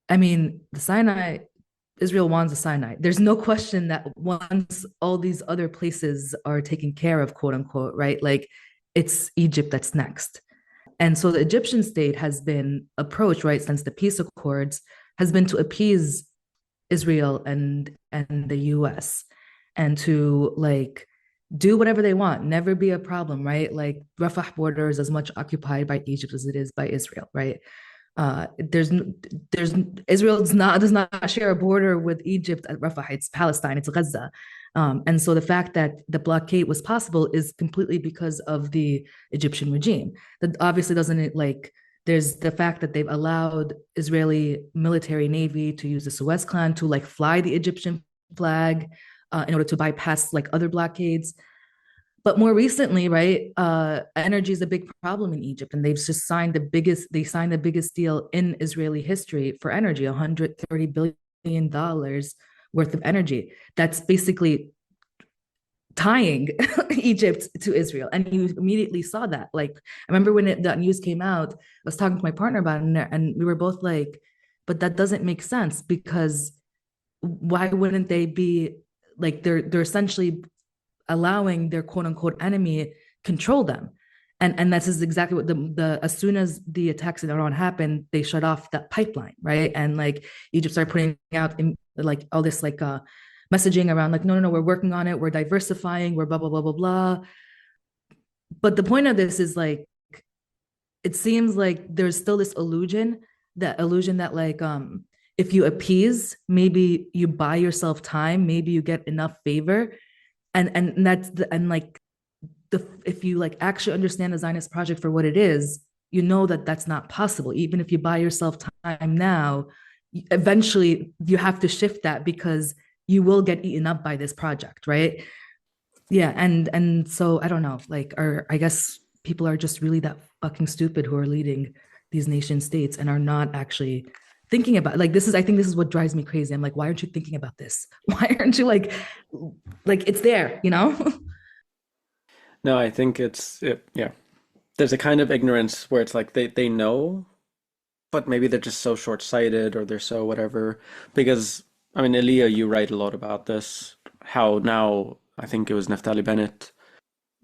I mean, the Sinai, Israel wants the Sinai. There's no question that once all these other places are taken care of, quote unquote, right? Like it's Egypt that's next. And so the Egyptian state has been approached, right, since the peace accords, has been to appease Israel and the US and to like do whatever they want, never be a problem, right? Like Rafah border is as much occupied by Egypt as it is by Israel, right? There's Israel does not share a border with Egypt at Rafah. It's Palestine. It's Gaza. And so the fact that the blockade was possible is completely because of the Egyptian regime. That obviously doesn't like. There's the fact that they've allowed Israeli military navy to use the Suez Canal to like fly the Egyptian flag in order to bypass like other blockades. But more recently, right, energy is a big problem in Egypt, and they've just signed the biggest deal in Israeli history for energy, $130 billion worth of energy. That's basically tying Egypt to Israel. And you immediately saw that. Like, I remember when that news came out, I was talking to my partner about it, and we were both like, but that doesn't make sense because why wouldn't they be like they're essentially allowing their quote unquote enemy control them. And this is exactly what the as soon as the attacks in Iran happened, they shut off that pipeline, right? And like Egypt started putting out like all this like messaging around like no, we're working on it, we're diversifying, we're blah blah blah blah blah. But the point of this is like it seems like there's still this illusion that like if you appease, maybe you buy yourself time, maybe you get enough favor, and that's and like if you like actually understand the Zionist project for what it is, you know that that's not possible. Even if you buy yourself time now, eventually you have to shift that because you will get eaten up by this project, right? Yeah, and so I don't know, like, or I guess people are just really that fucking stupid who are leading these nation states and are not actually thinking about like this is I think this is what drives me crazy. I'm like, why aren't you thinking about this? Why aren't you like it's there, you know? No, I think yeah. There's a kind of ignorance where it's like they know, but maybe they're just so short-sighted or they're so whatever. Because, I mean, Elia, you write a lot about this, how now, I think it was Naftali Bennett,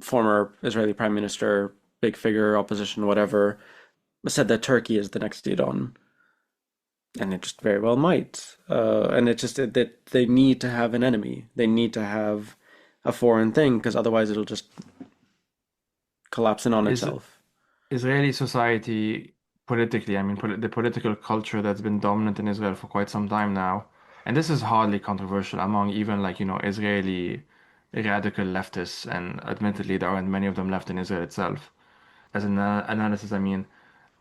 former Israeli prime minister, big figure, opposition, whatever, said that Turkey is the next Iran. And it just very well might. And it's just that they need to have an enemy. They need to have a foreign thing, because otherwise it'll just collapse in on Is itself. Israeli society politically, I mean, the political culture that's been dominant in Israel for quite some time now, and this is hardly controversial among even like, Israeli radical leftists, and admittedly there aren't many of them left in Israel itself. As an analysis, I mean,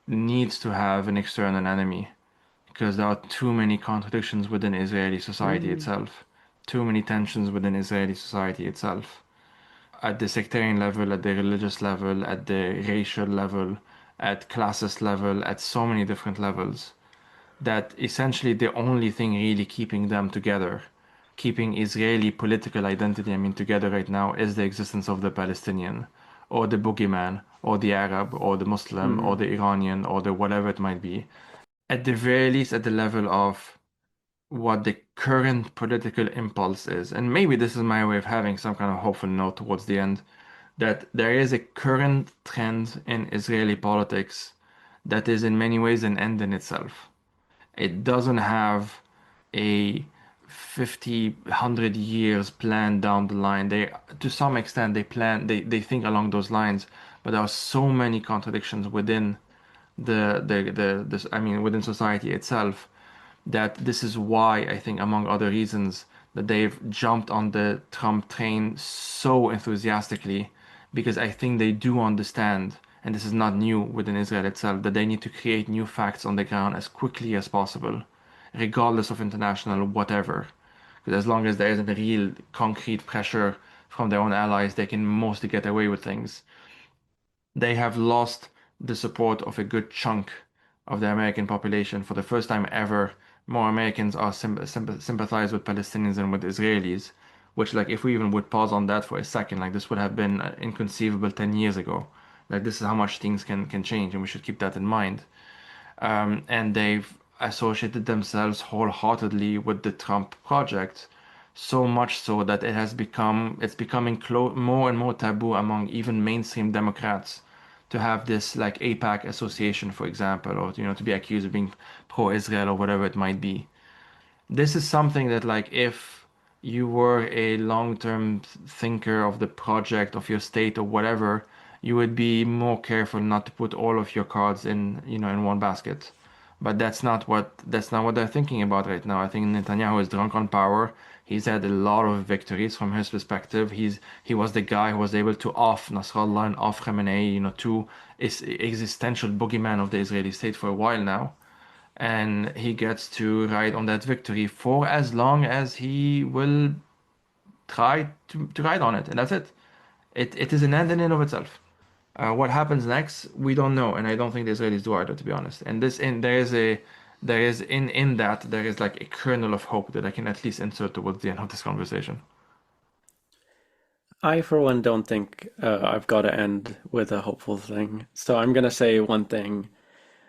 needs to have an external enemy because there are too many contradictions within Israeli society Mm. itself, too many tensions within Israeli society itself, at the sectarian level, at the religious level, at the racial level, at classist level, at so many different levels, that essentially the only thing really keeping them together, keeping Israeli political identity, I mean, together right now, is the existence of the Palestinian, or the boogeyman, or the Arab, or the Muslim, or Mm. the Iranian, or the whatever it might be. At the very least, at the level of what the current political impulse is. And maybe this is my way of having some kind of hopeful note towards the end. that there is a current trend in Israeli politics that is in many ways an end in itself. It doesn't have a 50, 100 years plan down the line. They, to some extent, they think along those lines, but there are so many contradictions within within society itself, that this is why I think, among other reasons, that they've jumped on the Trump train so enthusiastically, because I think they do understand, and this is not new within Israel itself, that they need to create new facts on the ground as quickly as possible, regardless of international whatever. Because as long as there isn't a real concrete pressure from their own allies, they can mostly get away with things. They have lost the support of a good chunk of the American population. For the first time ever, more Americans are sympathize with Palestinians than with Israelis, which, like, if we even would pause on that for a second, like, this would have been inconceivable 10 years ago. Like, this is how much things can change, and we should keep that in mind. And they've associated themselves wholeheartedly with the Trump project, so much so that it's becoming more and more taboo among even mainstream Democrats to have this, like, AIPAC association, for example, or to be accused of being pro-Israel or whatever it might be. This is something that, like, if you were a long-term thinker of the project of your state or whatever, you would be more careful not to put all of your cards in one basket. But that's not what they're thinking about right now. I think Netanyahu is drunk on power. He's had a lot of victories from his perspective. He was the guy who was able to off Nasrallah and off Khamenei, two existential boogeyman of the Israeli state for a while now. And he gets to ride on that victory for as long as he will try to ride on it, and that's it. It is an end in and of itself. What happens next, we don't know, and I don't think the Israelis do either, to be honest. And there is in that there is like a kernel of hope that I can at least insert towards the end of this conversation. I, for one, don't think I've got to end with a hopeful thing. So I'm going to say one thing,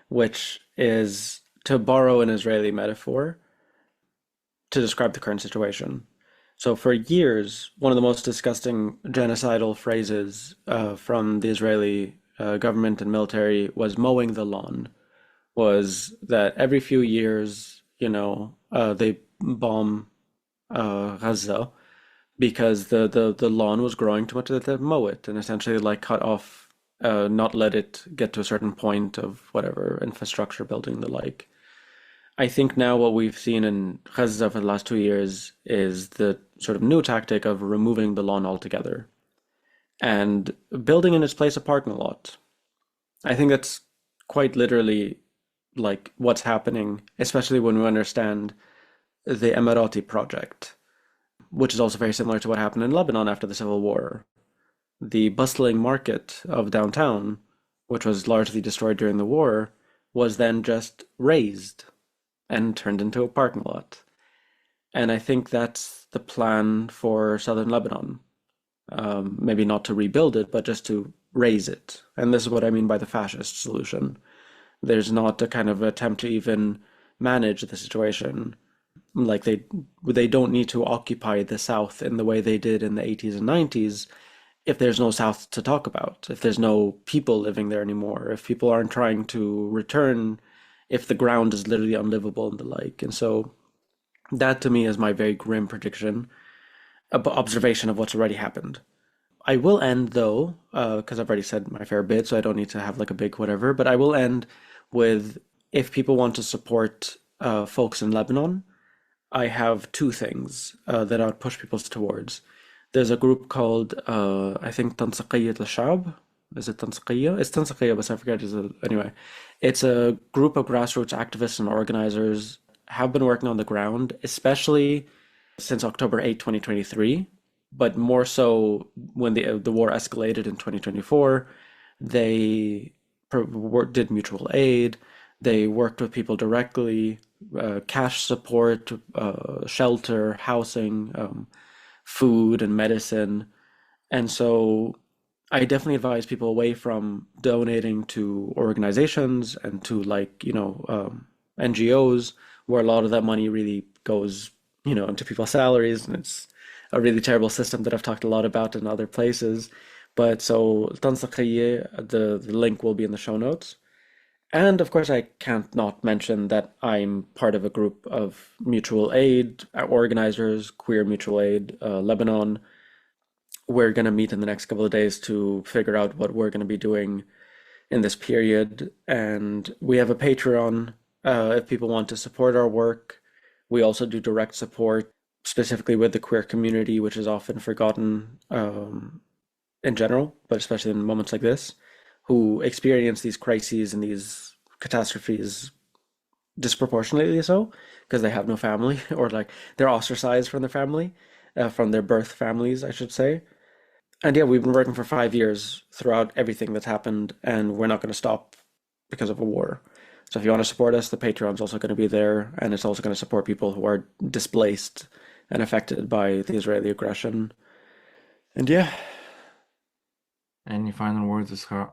which is to borrow an Israeli metaphor to describe the current situation. So for years, one of the most disgusting genocidal phrases from the Israeli government and military was mowing the lawn. Was that every few years, they bomb Gaza because the lawn was growing too much, that they mow it and essentially like cut off, not let it get to a certain point of whatever infrastructure building the like. I think now what we've seen in Gaza for the last 2 years is the sort of new tactic of removing the lawn altogether and building in its place a parking lot. I think that's quite literally like what's happening, especially when we understand the Emirati project, which is also very similar to what happened in Lebanon after the civil war. The bustling market of downtown, which was largely destroyed during the war, was then just razed and turned into a parking lot. And I think that's the plan for southern Lebanon. Maybe not to rebuild it, but just to raze it. And this is what I mean by the fascist solution. There's not a kind of attempt to even manage the situation. Like they don't need to occupy the South in the way they did in the 80s and 90s if there's no South to talk about, if there's no people living there anymore, if people aren't trying to return, if the ground is literally unlivable and the like. And so that to me is my very grim prediction, observation of what's already happened. I will end though, because I've already said my fair bit, so I don't need to have like a big whatever, but I will end with, if people want to support folks in Lebanon, I have two things that I would push people towards. There's a group called, I think, تنسيقية الشعب. Is it تنسيقية? It's تنسيقية, but I forget. Anyway, it's a group of grassroots activists and organizers have been working on the ground, especially since October 8, 2023, but more so when the war escalated in 2024. They did mutual aid. They worked with people directly, cash support, shelter, housing, food and medicine. And so I definitely advise people away from donating to organizations and to NGOs, where a lot of that money really goes, into people's salaries. And it's a really terrible system that I've talked a lot about in other places. But so the link will be in the show notes. And of course, I can't not mention that I'm part of a group of mutual aid organizers, Queer Mutual Aid Lebanon. We're going to meet in the next couple of days to figure out what we're going to be doing in this period. And we have a Patreon if people want to support our work. We also do direct support, specifically with the queer community, which is often forgotten in general, but especially in moments like this, who experience these crises and these catastrophes disproportionately so because they have no family or like they're ostracized from their family, from their birth families, I should say. And yeah, we've been working for 5 years throughout everything that's happened, and we're not going to stop because of a war. So if you want to support us, the Patreon's also going to be there, and it's also going to support people who are displaced and affected by the Israeli aggression. And yeah. Any final words, Israa?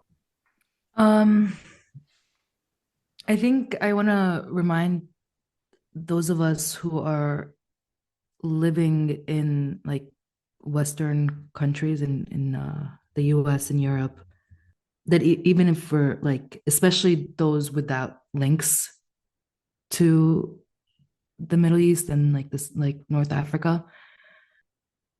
I think I want to remind those of us who are living in like Western countries in the US and Europe that even if we're like, especially those without links to the Middle East and like this, like North Africa,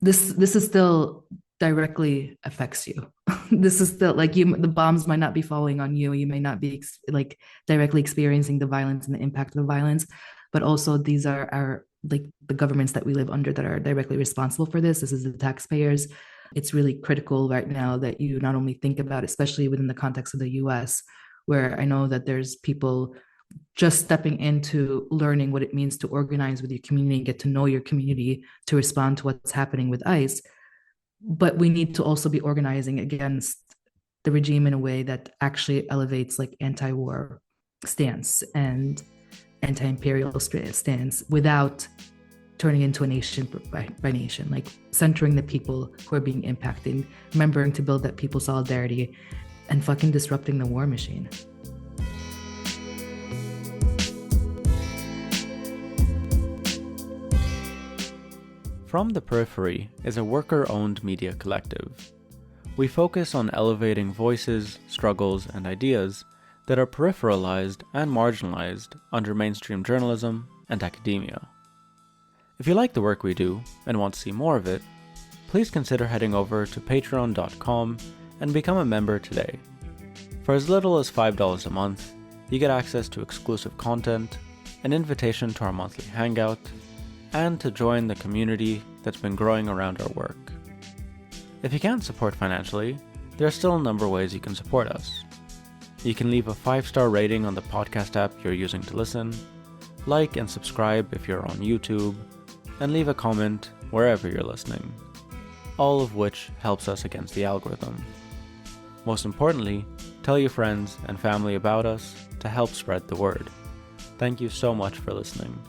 this is still directly affects you. This is still like the bombs might not be falling on you. You may not be like directly experiencing the violence and the impact of the violence, but also these are our like the governments that we live under that are directly responsible for this. This is the taxpayers. It's really critical right now that you not only think about, especially within the context of the US, where I know that there's people just stepping into learning what it means to organize with your community and get to know your community to respond to what's happening with ICE. But we need to also be organizing against the regime in a way that actually elevates like anti-war stance and anti-imperial stance without turning into a nation by nation, like centering the people who are being impacted, remembering to build that people solidarity, and fucking disrupting the war machine. From the Periphery is a worker-owned media collective. We focus on elevating voices, struggles, and ideas that are peripheralized and marginalized under mainstream journalism and academia. If you like the work we do and want to see more of it, please consider heading over to patreon.com and become a member today. For as little as $5 a month, you get access to exclusive content, an invitation to our monthly hangout, and to join the community that's been growing around our work. If you can't support financially, there are still a number of ways you can support us. You can leave a 5-star rating on the podcast app you're using to listen, like and subscribe if you're on YouTube, and leave a comment wherever you're listening, all of which helps us against the algorithm. Most importantly, tell your friends and family about us to help spread the word. Thank you so much for listening.